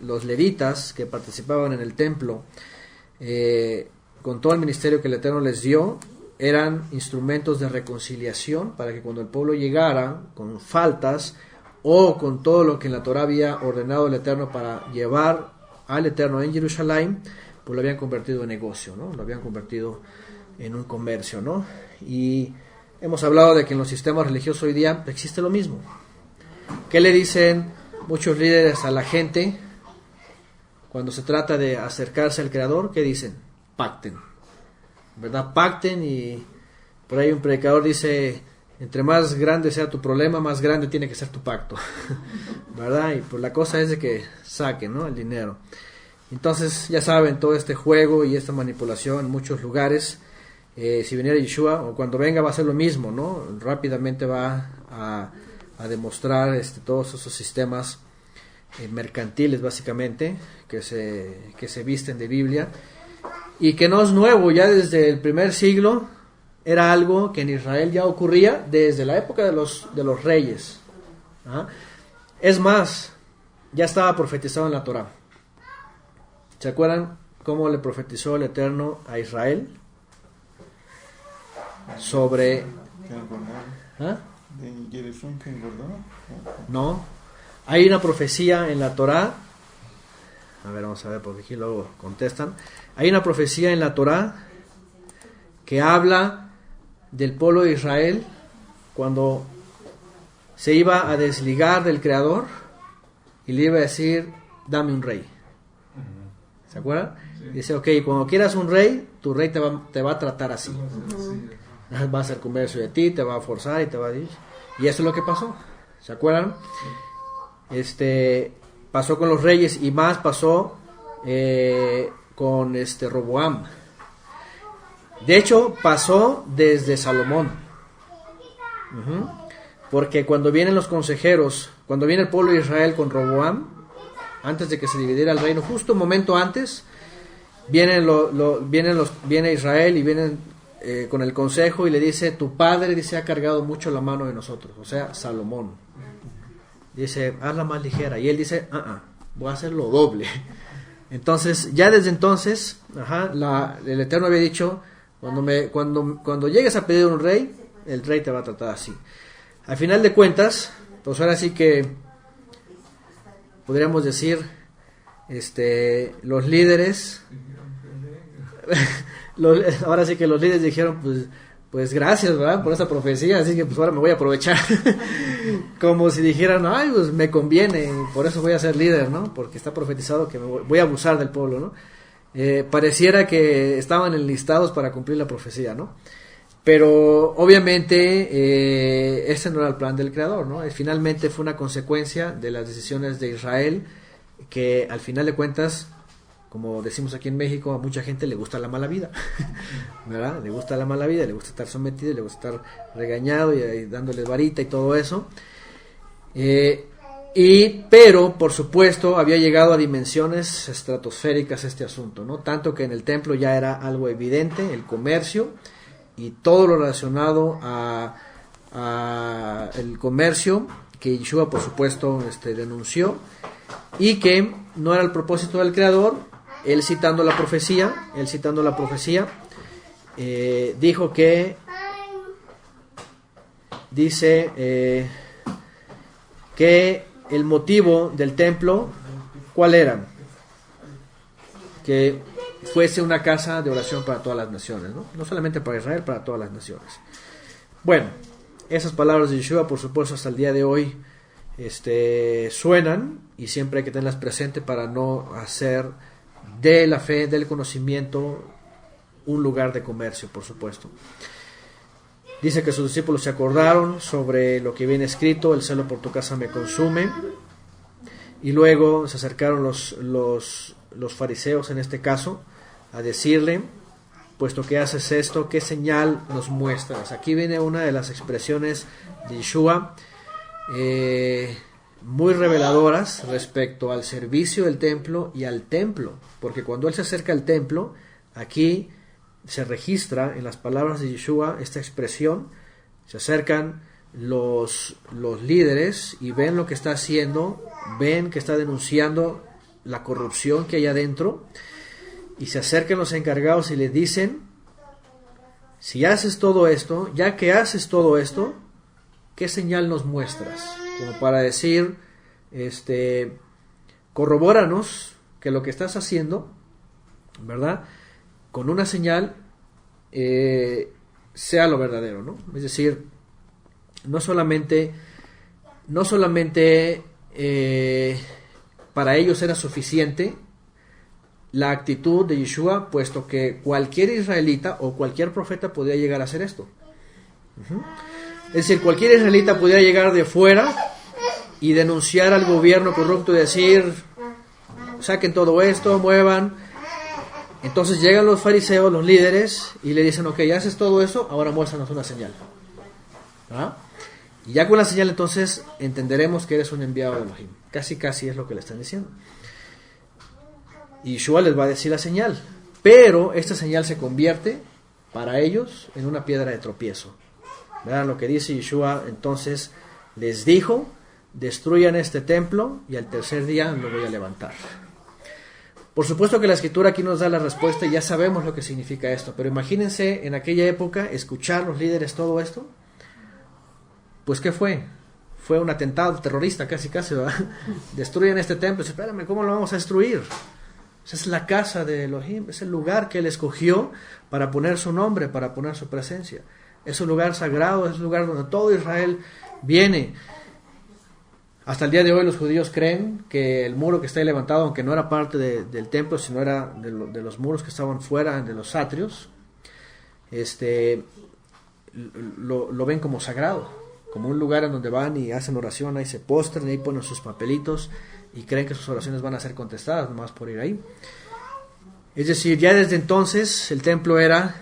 Los levitas que participaban en el templo, con todo el ministerio que el Eterno les dio, eran instrumentos de reconciliación, para que cuando el pueblo llegara con faltas o con todo lo que en la Torah había ordenado el Eterno para llevar al Eterno en Jerusalén, pues lo habían convertido en negocio, ¿no? Lo habían convertido en un comercio, ¿no? Y hemos hablado de que en los sistemas religiosos hoy día existe lo mismo. ¿Qué le dicen muchos líderes a la gente cuando se trata de acercarse al Creador? ¿Qué dicen? Pacten, ¿verdad? Pacten. Y por ahí un predicador dice: entre más grande sea tu problema, más grande tiene que ser tu pacto, ¿verdad? Y pues la cosa es de que saquen, ¿no?, el dinero. Entonces, ya saben, todo este juego y esta manipulación en muchos lugares. Si viniera Yeshua, o cuando venga, va a ser lo mismo, ¿no? Rápidamente va a demostrar todos esos sistemas mercantiles, básicamente, que se visten de Biblia, y que no es nuevo. Ya desde el primer siglo era algo que en Israel ya ocurría desde la época de los reyes. Es más, ya estaba profetizado en la Torah. ¿Se acuerdan cómo le profetizó el Eterno a Israel sobre... No, hay una profecía en la Torah. A ver, vamos a ver, porque aquí luego contestan. Hay una profecía en la Torah que habla del pueblo de Israel cuando se iba a desligar del Creador y le iba a decir: dame un rey. ¿Se acuerdan? Sí. Dice: ok, cuando quieras un rey, tu rey te va a tratar así. Va a hacer comercio de ti, te va a forzar y te va a decir. Y eso es lo que pasó. ¿Se acuerdan? Pasó con los reyes, y más pasó con Roboam. De hecho, pasó desde Salomón. Porque cuando vienen los consejeros, cuando viene el pueblo de Israel con Roboam, antes de que se dividiera el reino, justo un momento antes, viene Israel y vienen con el consejo y le dice: tu padre, dice, ha cargado mucho la mano de nosotros, o sea, Salomón. Dice: hazla más ligera. Y él dice: voy a hacerlo doble. Entonces, ya desde entonces, el Eterno había dicho: cuando llegues a pedir un rey, el rey te va a tratar así. Al final de cuentas, pues ahora sí que podríamos decir, los líderes, ahora sí que los líderes dijeron: pues gracias, ¿verdad?, por esa profecía, así que pues ahora me voy a aprovechar. Como si dijeran: ay, pues me conviene, por eso voy a ser líder, ¿no?, porque está profetizado que voy a abusar del pueblo, ¿no? pareciera que estaban enlistados para cumplir la profecía, ¿no? Pero obviamente ese no era el plan del Creador, ¿no? Finalmente fue una consecuencia de las decisiones de Israel, que al final de cuentas, como decimos aquí en México, a mucha gente le gusta la mala vida, ¿verdad? Le gusta la mala vida, le gusta estar sometido, le gusta estar regañado y dándole varita y todo eso. Pero, por supuesto, había llegado a dimensiones estratosféricas este asunto, ¿no? Tanto que en el templo ya era algo evidente, el comercio y todo lo relacionado a el comercio, que Yeshua, por supuesto, denunció, y que no era el propósito del Creador. Él citando la profecía, dijo que, dice que el motivo del templo, ¿cuál era? Que fuese una casa de oración para todas las naciones, ¿no? No solamente para Israel, para todas las naciones. Bueno, esas palabras de Yeshua, por supuesto, hasta el día de hoy suenan, y siempre hay que tenerlas presentes para no hacer de la fe, del conocimiento, un lugar de comercio, por supuesto. Dice que sus discípulos se acordaron sobre lo que viene escrito: el celo por tu casa me consume. Y luego se acercaron los fariseos, en este caso, a decirle: puesto que haces esto, ¿qué señal nos muestras? Aquí viene una de las expresiones de Yeshua, muy reveladoras respecto al servicio del templo y al templo, porque cuando él se acerca al templo, aquí se registra en las palabras de Yeshua esta expresión: se acercan los líderes y ven lo que está haciendo, ven que está denunciando la corrupción que hay adentro, y se acercan los encargados y le dicen: si haces todo esto, ya que haces todo esto, ¿qué señal nos muestras? Como para decir, corrobóranos que lo que estás haciendo, ¿verdad?, con una señal, sea lo verdadero, ¿no? Es decir, no solamente para ellos era suficiente la actitud de Yeshua, puesto que cualquier israelita o cualquier profeta podía llegar a hacer esto. Es decir, cualquier israelita podía llegar de fuera y denunciar al gobierno corrupto y decir: saquen todo esto, muevan. Entonces llegan los fariseos, los líderes, y le dicen: ok, ya haces todo eso, ahora muéstranos una señal. ¿Ah? Y ya con la señal entonces entenderemos que eres un enviado de Elohim. Casi es lo que le están diciendo. Y Yeshua les va a decir la señal, pero esta señal se convierte para ellos en una piedra de tropiezo. Vean lo que dice Yeshua: entonces les dijo: destruyan este templo y al tercer día lo voy a levantar. Por supuesto que la escritura aquí nos da la respuesta y ya sabemos lo que significa esto, pero imagínense en aquella época escuchar los líderes todo esto. Pues ¿qué fue? Fue un atentado terrorista casi, ¿verdad? Destruyen este templo. Espérame, ¿cómo lo vamos a destruir? Esa es la casa de Elohim, es el lugar que él escogió para poner su nombre, para poner su presencia. Es un lugar sagrado, es un lugar donde todo Israel viene. Hasta el día de hoy los judíos creen que el muro que está ahí levantado, aunque no era parte del templo, sino era de los muros que estaban fuera, de los atrios, lo ven como sagrado, como un lugar en donde van y hacen oración, ahí se postran, ahí ponen sus papelitos y creen que sus oraciones van a ser contestadas nomás por ir ahí. Es decir, ya desde entonces el templo era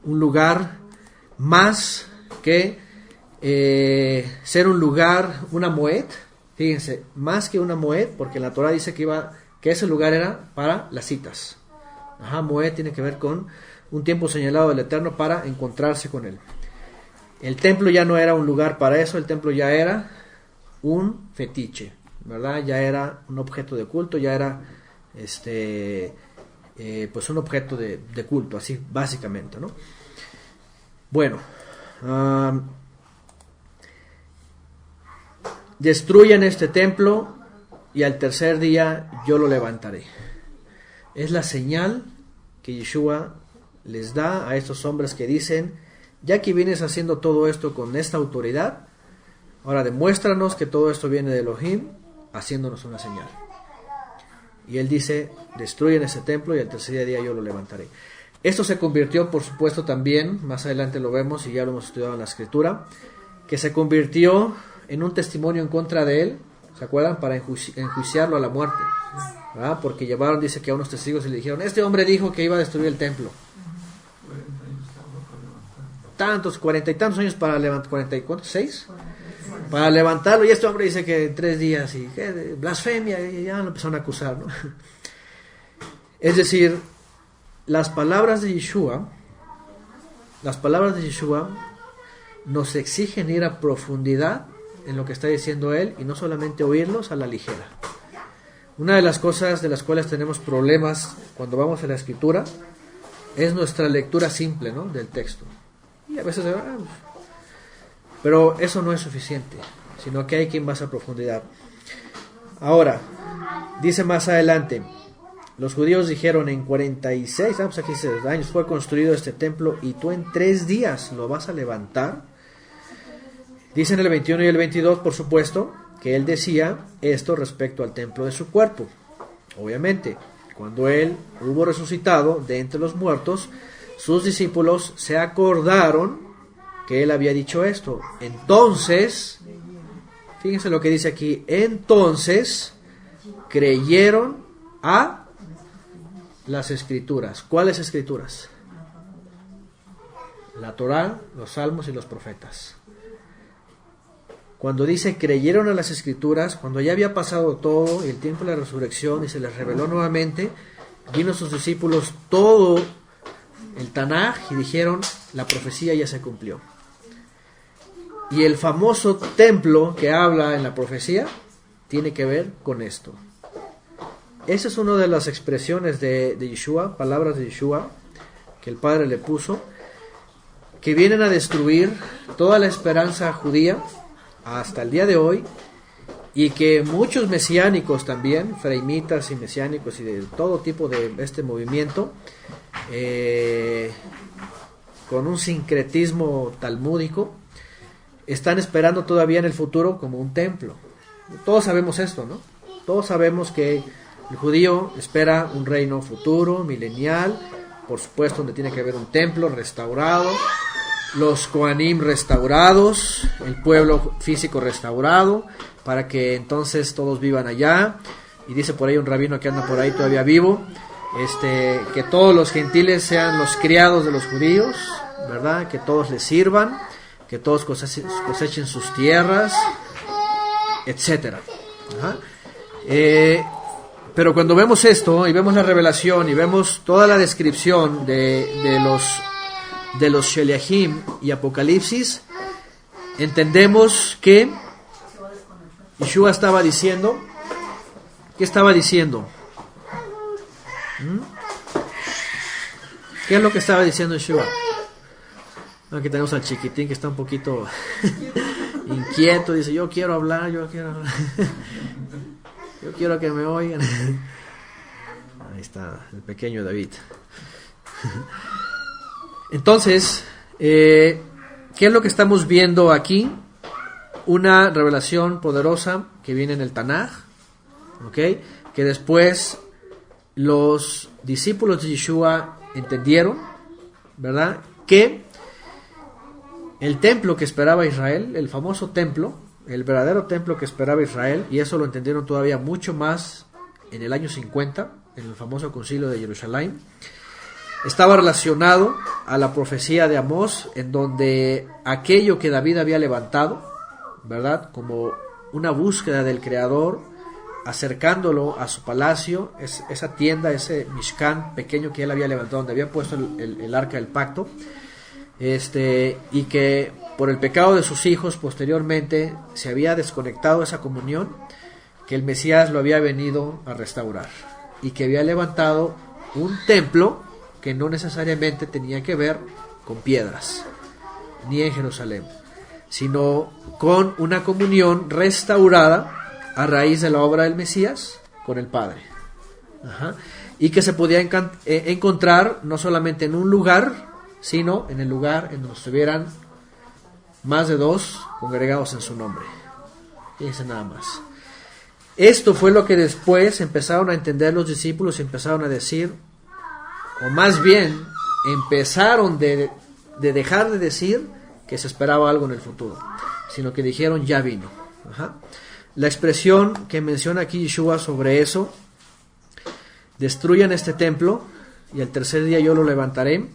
un lugar más que ser un lugar, una moed. Fíjense, más que una moed, porque la Torah dice que ese lugar era para las citas. Moed tiene que ver con un tiempo señalado del Eterno para encontrarse con él. El templo ya no era un lugar para eso, el templo ya era un fetiche, ¿verdad? Ya era un objeto de culto, ya era pues un objeto de culto, así básicamente, ¿no? Bueno, destruyan este templo y al tercer día yo lo levantaré. Es la señal que Yeshua les da a estos hombres que dicen: ya que vienes haciendo todo esto con esta autoridad, ahora demuéstranos que todo esto viene de Elohim, haciéndonos una señal. y él dice, destruyen ese templo y al tercer día yo lo levantaré. Esto se convirtió, por supuesto, también, más adelante lo vemos y ya lo hemos estudiado en la escritura, que se convirtió en un testimonio en contra de él, ¿se acuerdan? Para enjuiciarlo a la muerte, ¿verdad? Porque llevaron, dice que a unos testigos y le dijeron, este hombre dijo que iba a destruir el templo. Tantos, 40 y tantos años para levantar, 40 y ¿cuántos? 6 para levantarlo, y este hombre dice que en 3 días, y que blasfemia, y ya lo empezaron a acusar, ¿no? Es decir, las palabras de Yeshua nos exigen ir a profundidad en lo que está diciendo él, y no solamente oírlos a la ligera. Una de las cosas de las cuales tenemos problemas cuando vamos a la escritura es nuestra lectura simple, ¿no?, del texto. Y a veces, pero eso no es suficiente, sino que hay que ir más a profundidad. Ahora, dice más adelante, los judíos dijeron, en 46, aquí dice, años fue construido este templo y tú en 3 días lo vas a levantar. Dice en el 21 y el 22, por supuesto, que él decía esto respecto al templo de su cuerpo. Obviamente, cuando él hubo resucitado de entre los muertos, sus discípulos se acordaron que él había dicho esto. Entonces, fíjense lo que dice aquí, entonces creyeron a las escrituras. ¿Cuáles escrituras? La Torá, los Salmos y los profetas. Cuando dice creyeron a las escrituras, cuando ya había pasado todo, el tiempo de la resurrección y se les reveló nuevamente, vino a sus discípulos todo el Tanaj y dijeron, la profecía ya se cumplió. Y el famoso templo que habla en la profecía tiene que ver con esto. Esa es una de las expresiones de Yeshua, palabras de Yeshua, que el Padre le puso, que vienen a destruir toda la esperanza judía hasta el día de hoy, y que muchos mesiánicos también, freimitas y mesiánicos y de todo tipo de este movimiento, con un sincretismo talmúdico, están esperando todavía en el futuro como un templo. Todos sabemos esto, ¿no? Todos sabemos que el judío espera un reino futuro, milenial, por supuesto donde tiene que haber un templo restaurado, los Kohanim restaurados, el pueblo físico restaurado, para que entonces todos vivan allá. Y dice por ahí un rabino que anda por ahí todavía vivo, que todos los gentiles sean los criados de los judíos, ¿verdad? Que todos les sirvan, que todos cosechen sus tierras, etcétera. Pero cuando vemos esto y vemos la revelación y vemos toda la descripción de los Sheliachim y Apocalipsis, entendemos que Yeshua estaba diciendo, ¿qué estaba diciendo? ¿Qué es lo que estaba diciendo Yeshua? Aquí tenemos al chiquitín que está un poquito inquieto, dice, yo quiero hablar, yo quiero que me oigan. Ahí está el pequeño David. Entonces, ¿qué es lo que estamos viendo aquí? Una revelación poderosa que viene en el Tanaj, ¿okay? Que después los discípulos de Yeshua entendieron, ¿verdad? Que el templo que esperaba Israel, el famoso templo, el verdadero templo que esperaba Israel, y eso lo entendieron todavía mucho más en el año 50, en el famoso concilio de Jerusalén, estaba relacionado a la profecía de Amós, en donde aquello que David había levantado, ¿verdad?, como una búsqueda del Creador, acercándolo a su palacio, esa tienda, ese Mishkan pequeño que él había levantado, donde había puesto el arca del pacto, y que por el pecado de sus hijos posteriormente se había desconectado esa comunión, que el Mesías lo había venido a restaurar, y que había levantado un templo que no necesariamente tenía que ver con piedras, ni en Jerusalén, sino con una comunión restaurada a raíz de la obra del Mesías con el Padre. Y que se podía encontrar no solamente en un lugar, sino en el lugar en donde estuvieran más de 2 congregados en su nombre. Fíjense nada más. Esto fue lo que después empezaron a entender los discípulos y empezaron a decir, o más bien empezaron de dejar de decir que se esperaba algo en el futuro, sino que dijeron ya vino. Ajá. La expresión que menciona aquí Yeshua sobre eso, destruyan este templo y el tercer día yo lo levantaré,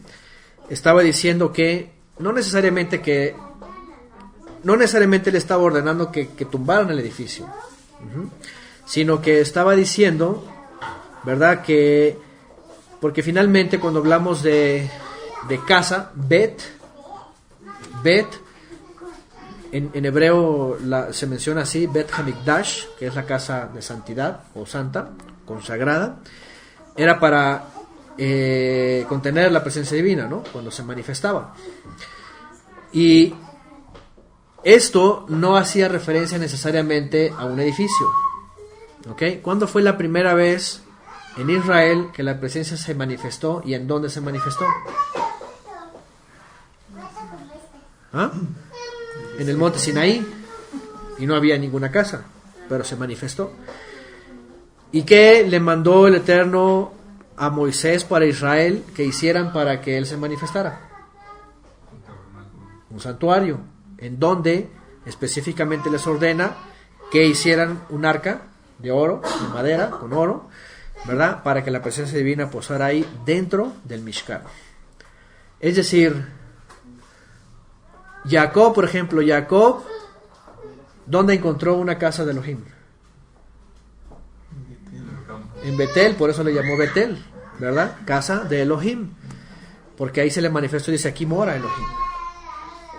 estaba diciendo que no necesariamente le estaba ordenando que tumbaran el edificio, sino que estaba diciendo, ¿verdad? Que porque finalmente cuando hablamos de casa, Bet, en hebreo se menciona así, Bet Hamikdash, que es la casa de santidad o santa, consagrada, era para contener la presencia divina, ¿no? Cuando se manifestaba. Y esto no hacía referencia necesariamente a un edificio. ¿Ok? ¿Cuándo fue la primera vez en Israel que la presencia se manifestó y en dónde se manifestó? ¿Ah? En el monte Sinaí, y no había ninguna casa, pero se manifestó. ¿Y qué le mandó el Eterno a Moisés para Israel que hicieran para que él se manifestara? Un santuario, en donde específicamente les ordena que hicieran un arca de oro, de madera, con oro, ¿verdad? Para que la presencia divina posara ahí dentro del Mishkan. Es decir, Jacob, por ejemplo, ¿dónde encontró una casa de Elohim? En Betel, por eso le llamó Betel, ¿verdad? Casa de Elohim, porque ahí se le manifestó y dice, aquí mora Elohim.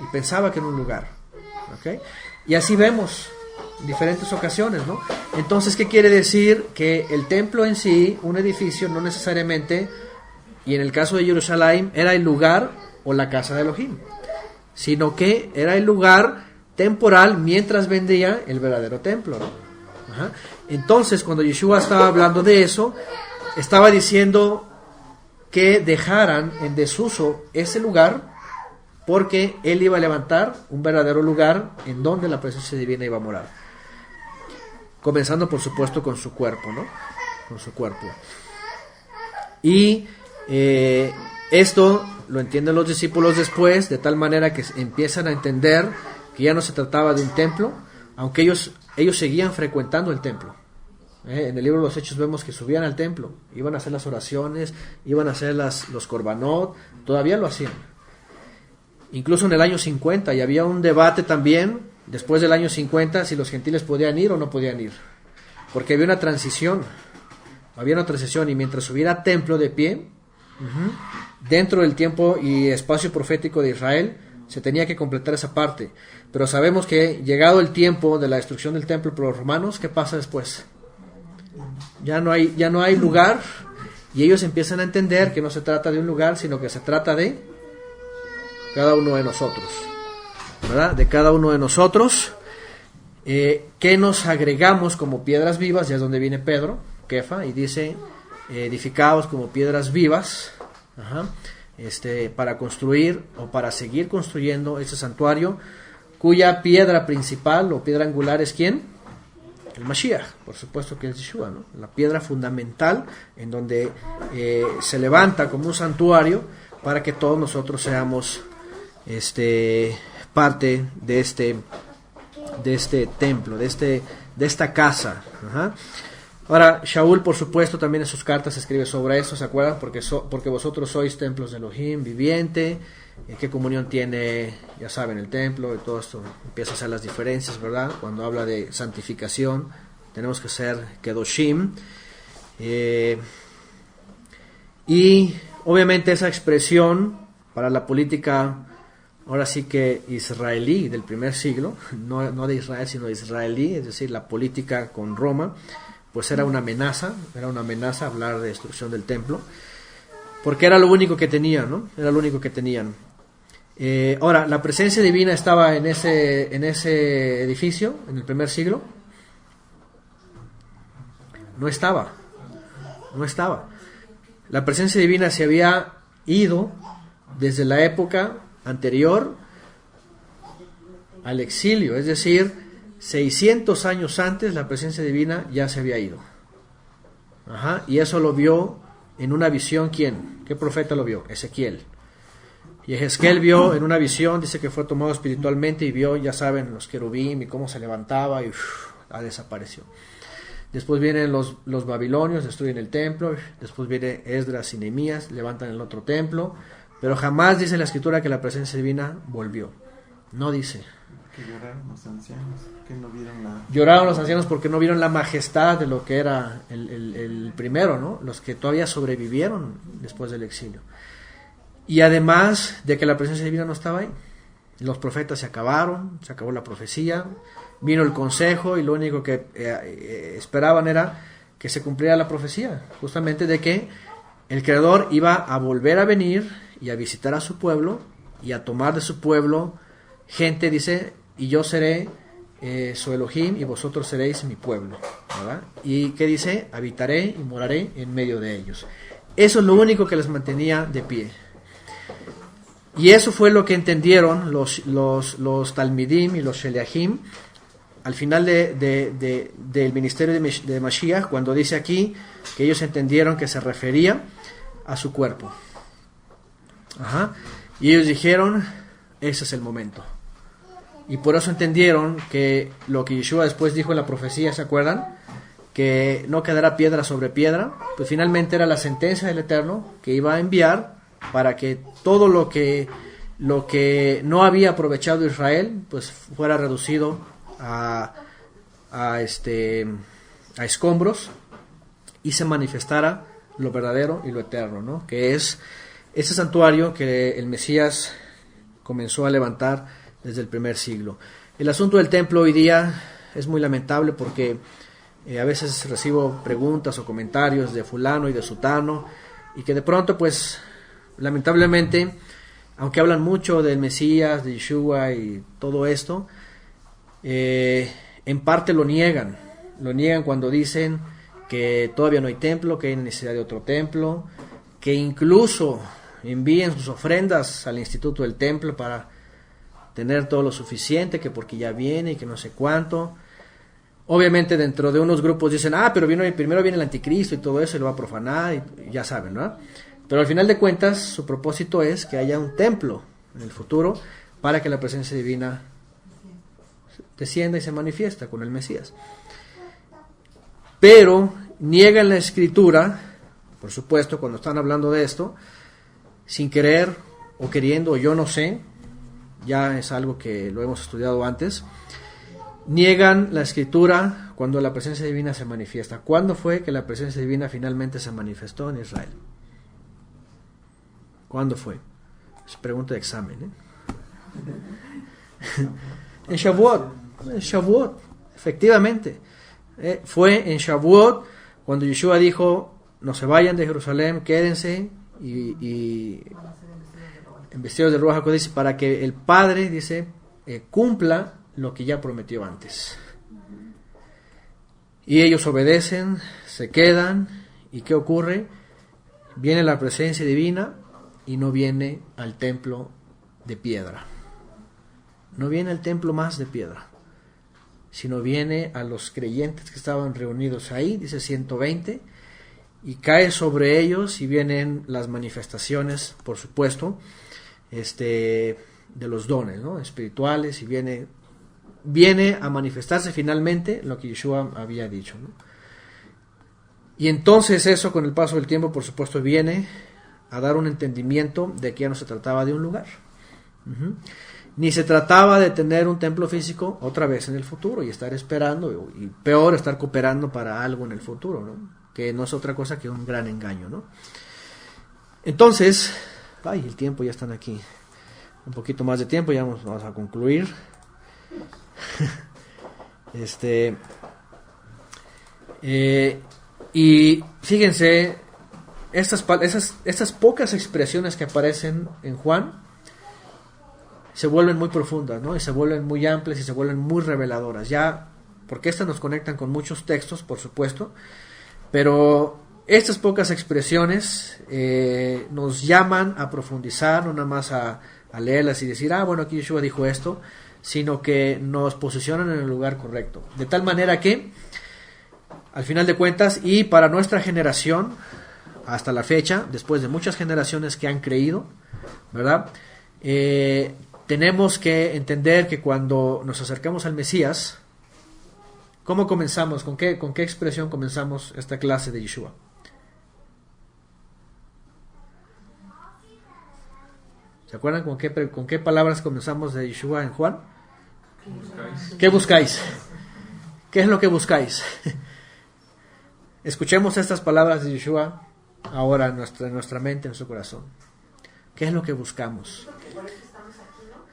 Y pensaba que en un lugar, ¿ok? Y así vemos en diferentes ocasiones, ¿no? Entonces, ¿qué quiere decir? Que el templo en sí, un edificio, no necesariamente, y en el caso de Jerusalén, era el lugar o la casa de Elohim, sino que era el lugar temporal mientras vendría el verdadero templo, ¿no? Ajá. Entonces, cuando Yeshua estaba hablando de eso, estaba diciendo que dejaran en desuso ese lugar, porque él iba a levantar un verdadero lugar en donde la presencia divina iba a morar. Comenzando, por supuesto, con su cuerpo, ¿no? Con su cuerpo. Y esto lo entienden los discípulos después, de tal manera que empiezan a entender que ya no se trataba de un templo, aunque ellos seguían frecuentando el templo. En el libro de los Hechos vemos que subían al templo, iban a hacer las oraciones, iban a hacer los korbanot, todavía lo hacían. Incluso en el año 50, y había un debate también, después del año 50, si los gentiles podían ir o no podían ir. Porque había una transición, y mientras hubiera templo de pie, dentro del tiempo y espacio profético de Israel, se tenía que completar esa parte. Pero sabemos que llegado el tiempo de la destrucción del templo por los romanos, ¿qué pasa después? Ya no hay lugar, y ellos empiezan a entender que no se trata de un lugar, sino que se trata de cada uno de nosotros, ¿verdad? De cada uno de nosotros, que nos agregamos como piedras vivas, ya es donde viene Pedro, Kefa, y dice, edificados como piedras vivas, para construir o para seguir construyendo ese santuario, cuya piedra principal o piedra angular es ¿quién? El Mashiach, por supuesto que es Yeshua, ¿no? La piedra fundamental en donde se levanta como un santuario para que todos nosotros seamos parte de este templo, de esta casa. Ahora, Shaul, por supuesto, también en sus cartas escribe sobre eso, ¿se acuerdan? Porque vosotros sois templos de Elohim viviente. ¿Qué comunión tiene? Ya saben, el templo y todo esto. Empieza a hacer las diferencias, ¿verdad? Cuando habla de santificación, tenemos que ser Kedoshim. Y obviamente esa expresión para la política, ahora sí que israelí del primer siglo, no de Israel, sino de israelí, es decir, la política con Roma, pues era una amenaza hablar de destrucción del templo, porque era lo único que tenían, ¿no? Era lo único que tenían. Ahora, ¿la presencia divina estaba en ese edificio en el primer siglo? No estaba. La presencia divina se había ido desde la época anterior al exilio, es decir, 600 años antes la presencia divina ya se había ido. Ajá, y eso lo vio en una visión. ¿Quién? ¿Qué profeta lo vio? Ezequiel. Y Ezequiel vio en una visión, dice que fue tomado espiritualmente y vio, ya saben, los querubín y cómo se levantaba y desapareció. Después vienen los babilonios, destruyen el templo. Después viene Esdras y Nehemías, levantan el otro templo. Pero jamás dice la escritura que la presencia divina volvió. No dice. Que lloraron los ancianos, que no vieron la... Lloraron los ancianos porque no vieron la majestad de lo que era el primero, ¿no? Los que todavía sobrevivieron después del exilio. Y además de que la presencia divina no estaba ahí. Los profetas se acabaron, se acabó la profecía, vino el consejo y lo único que esperaban era que se cumpliera la profecía, justamente de que el Creador iba a volver a venir y a visitar a su pueblo y a tomar de su pueblo gente, dice, y yo seré su Elohim y vosotros seréis mi pueblo, ¿verdad? Y ¿qué dice? Habitaré y moraré en medio de ellos. Eso es lo único que les mantenía de pie. Y eso fue lo que entendieron los Talmidim y los Sheliachim al final del ministerio de Mashiach, cuando dice aquí que ellos entendieron que se refería a su cuerpo. Ajá. Y ellos dijeron, ese es el momento. Y por eso entendieron que lo que Yeshua después dijo en la profecía, ¿se acuerdan? Que no quedará piedra sobre piedra. Pues finalmente era la sentencia del Eterno que iba a enviar para que todo lo que no había aprovechado Israel, pues fuera reducido a escombros y se manifestara lo verdadero y lo eterno, ¿no? Que es ese santuario que el Mesías comenzó a levantar desde el primer siglo. El asunto del templo hoy día es muy lamentable porque a veces recibo preguntas o comentarios de fulano y de sutano y que de pronto, pues, lamentablemente, aunque hablan mucho del Mesías, de Yeshua y todo esto, en parte lo niegan cuando dicen que todavía no hay templo, que hay necesidad de otro templo, que incluso envíen sus ofrendas al instituto del templo para tener todo lo suficiente, que porque ya viene y que no sé cuánto. Obviamente dentro de unos grupos dicen, pero primero viene el anticristo y todo eso y lo va a profanar, y ya saben, ¿no? Pero al final de cuentas su propósito es que haya un templo en el futuro para que la presencia divina descienda y se manifiesta con el Mesías. Pero niegan la escritura, por supuesto, cuando están hablando de esto, sin querer o queriendo, o yo no sé, ya es algo que lo hemos estudiado antes. Niegan la escritura cuando la presencia divina se manifiesta. ¿Cuándo fue que la presencia divina finalmente se manifestó en Israel? ¿Cuándo fue? Es pregunta de examen, ¿eh? En Shavuot, efectivamente. Fue en Shavuot cuando Yeshua dijo, no se vayan de Jerusalén, quédense y en vestidos de Ruach HaKodesh, para que el Padre, dice, cumpla lo que ya prometió antes. Y ellos obedecen, se quedan, ¿y qué ocurre? Viene la presencia divina y no viene al templo de piedra. No viene al templo más de piedra, sino viene a los creyentes que estaban reunidos ahí, dice 120, y cae sobre ellos y vienen las manifestaciones, por supuesto, de los dones, ¿no? Espirituales, y viene a manifestarse finalmente lo que Yeshua había dicho, ¿no? Y entonces eso, con el paso del tiempo, por supuesto, viene a dar un entendimiento de que ya no se trataba de un lugar. Ni se trataba de tener un templo físico otra vez en el futuro y estar esperando, y peor, estar cooperando para algo en el futuro, ¿no? Que no es otra cosa que un gran engaño, ¿no? Entonces, el tiempo, ya están aquí. Un poquito más de tiempo, ya vamos a concluir. Y fíjense, estas pocas expresiones que aparecen en Juan se vuelven muy profundas, ¿no? Y se vuelven muy amplias y se vuelven muy reveladoras, ya, porque estas nos conectan con muchos textos, por supuesto, pero estas pocas expresiones nos llaman a profundizar, no nada más a leerlas y decir, bueno, aquí Yeshua dijo esto, sino que nos posicionan en el lugar correcto. De tal manera que, al final de cuentas, y para nuestra generación, hasta la fecha, después de muchas generaciones que han creído, ¿verdad? Tenemos que entender que cuando nos acercamos al Mesías, ¿cómo comenzamos? ¿Con qué expresión comenzamos esta clase de Yeshua? ¿Se acuerdan con qué palabras comenzamos de Yeshua en Juan? ¿Qué buscáis? ¿Qué es lo que buscáis? Escuchemos estas palabras de Yeshua ahora en nuestra mente, en nuestro corazón. ¿Qué es lo que buscamos? Porque por eso estamos aquí, ¿no?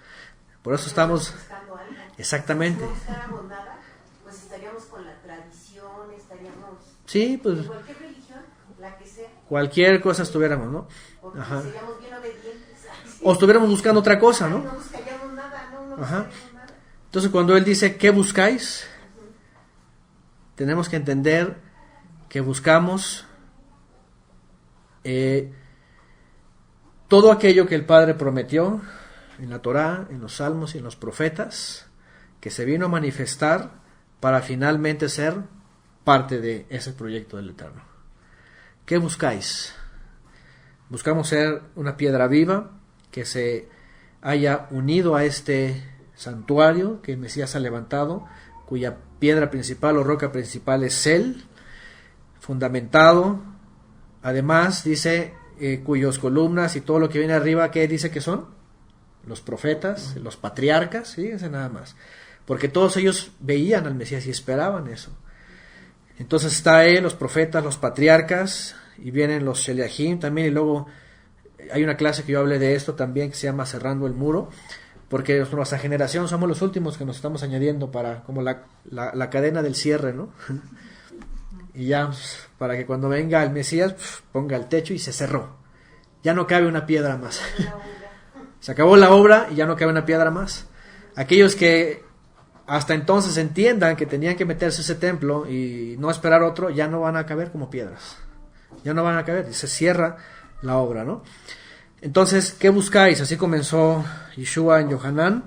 Por eso estamos... Buscando algo. Exactamente. Si no buscáramos nada, pues estaríamos con la tradición, estaríamos... Sí, pues... En cualquier religión, la que sea. Cualquier cosa estuviéramos, ¿no? Porque Ajá. seríamos bien obedientes. O estuviéramos buscando otra cosa, ¿no? No buscaríamos nada, no Ajá. buscaríamos nada. Entonces cuando Él dice, ¿qué buscáis? Tenemos que entender que buscamos todo aquello que el Padre prometió en la Torá, en los Salmos y en los profetas, que se vino a manifestar para finalmente ser parte de ese proyecto del Eterno. ¿Qué buscáis? Buscamos ser una piedra viva que se haya unido a este santuario que el Mesías ha levantado, cuya piedra principal o roca principal es Él, fundamentado, además dice, cuyos columnas y todo lo que viene arriba, ¿qué dice que son? Los profetas, los patriarcas, fíjense nada más, porque todos ellos veían al Mesías y esperaban eso. Entonces está Él, los profetas, los patriarcas, y vienen los Sheliachim también, y luego hay una clase que yo hablé de esto también, que se llama Cerrando el Muro, porque nuestra generación somos los últimos que nos estamos añadiendo para como la cadena del cierre, ¿no? Y ya, para que cuando venga el Mesías, ponga el techo y se cerró. Ya no cabe una piedra más. Se acabó la obra y ya no cabe una piedra más. Aquellos que hasta entonces entiendan que tenían que meterse ese templo y no esperar otro, ya no van a caber como piedras. Ya no van a caber y se cierra la obra, ¿no? Entonces, ¿qué buscáis? Así comenzó Yeshua en Yohanan.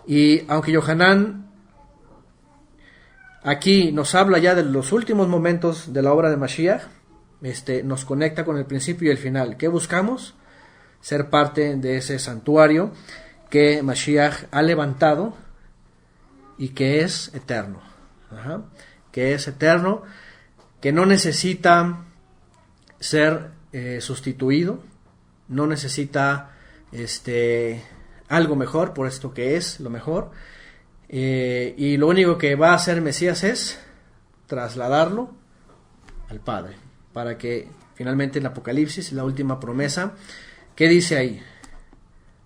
Y aunque Yohanan aquí nos habla ya de los últimos momentos de la obra de Mashiach, nos conecta con el principio y el final. ¿Qué buscamos? Ser parte de ese santuario que Mashiach ha levantado y que es eterno. Ajá. Que es eterno, que no necesita ser sustituido, no necesita algo mejor, por esto que es lo mejor. Y lo único que va a hacer Mesías es trasladarlo al Padre, para que finalmente en Apocalipsis, la última promesa, ¿qué dice ahí?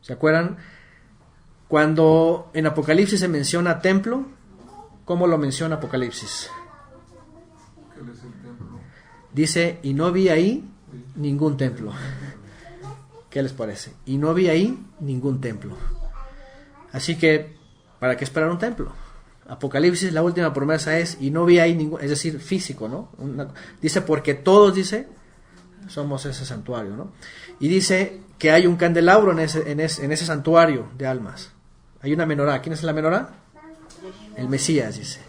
¿Se acuerdan? Cuando en Apocalipsis se menciona templo, ¿cómo lo menciona Apocalipsis? ¿Qué es el templo? Dice, y no vi ahí ningún templo. ¿Qué les parece? Y no vi ahí ningún templo. Así que, ¿para qué esperar un templo? Apocalipsis, la última promesa es, y no vi ahí ningún, es decir, físico, ¿no? Dice, porque todos, dice, somos ese santuario, ¿no? Y dice que hay un candelabro en ese santuario de almas. Hay una menorá. ¿Quién es la menorá? El Mesías, dice.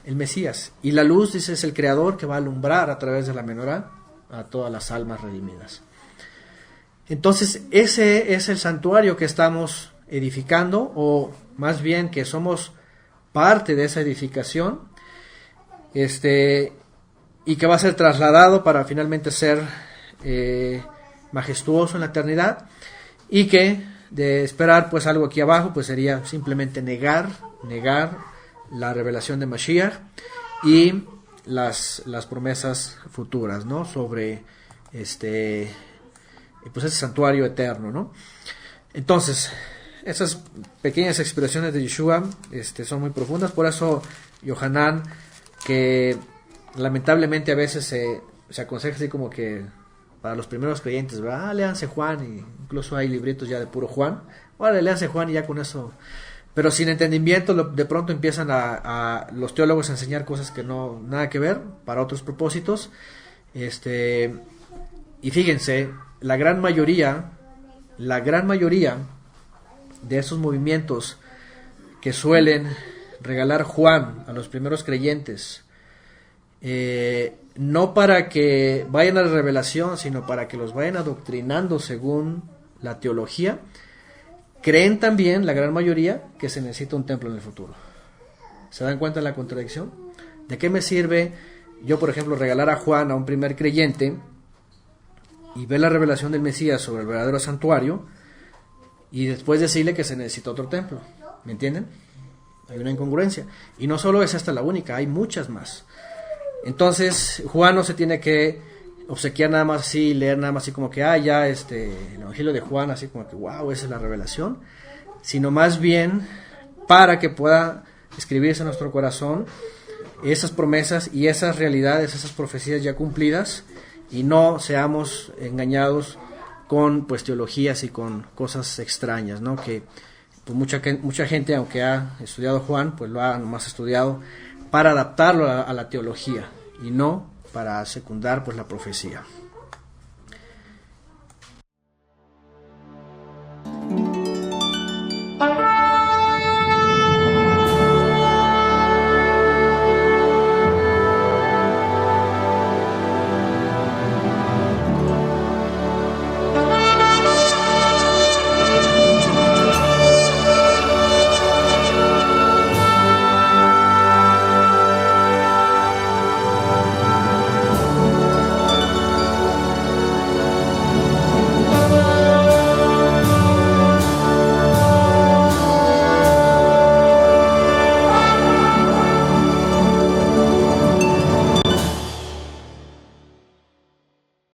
El Mesías. Y la luz, dice, es el creador que va a alumbrar a través de la menorá a todas las almas redimidas. Entonces, ese es el santuario que estamos edificando, o más bien que somos parte de esa edificación, y que va a ser trasladado para finalmente ser majestuoso en la eternidad, y que de esperar pues algo aquí abajo pues sería simplemente negar la revelación de Mashiach y las promesas futuras, ¿no? Sobre pues ese santuario eterno, ¿no? Entonces, esas pequeñas expresiones de Yeshua son muy profundas, por eso Yohanan, que lamentablemente a veces se aconseja así como que para los primeros creyentes, ¿verdad? Léanse Juan, y incluso hay libritos ya de puro Juan, vale, léanse Juan y ya con eso, pero sin entendimiento de pronto empiezan a los teólogos a enseñar cosas que no, nada que ver, para otros propósitos, y fíjense, la gran mayoría de esos movimientos que suelen regalar Juan a los primeros creyentes, no para que vayan a la revelación, sino para que los vayan adoctrinando según la teología, creen también, la gran mayoría, que se necesita un templo en el futuro. ¿Se dan cuenta de la contradicción? ¿De qué me sirve yo, por ejemplo, regalar a Juan, a un primer creyente, y ver la revelación del Mesías sobre el verdadero santuario, y después decirle que se necesita otro templo? ¿Me entienden? Hay una incongruencia. Y no solo es esta la única, hay muchas más. Entonces, Juan no se tiene que obsequiar nada más así, leer nada más así como que, ya, el Evangelio de Juan, así como que, wow, esa es la revelación, sino más bien para que pueda escribirse en nuestro corazón esas promesas y esas realidades, esas profecías ya cumplidas, y no seamos engañados con pues teologías y con cosas extrañas, ¿no? Que pues, mucha gente, aunque ha estudiado Juan, pues lo ha nomás estudiado para adaptarlo a la teología y no para secundar pues la profecía.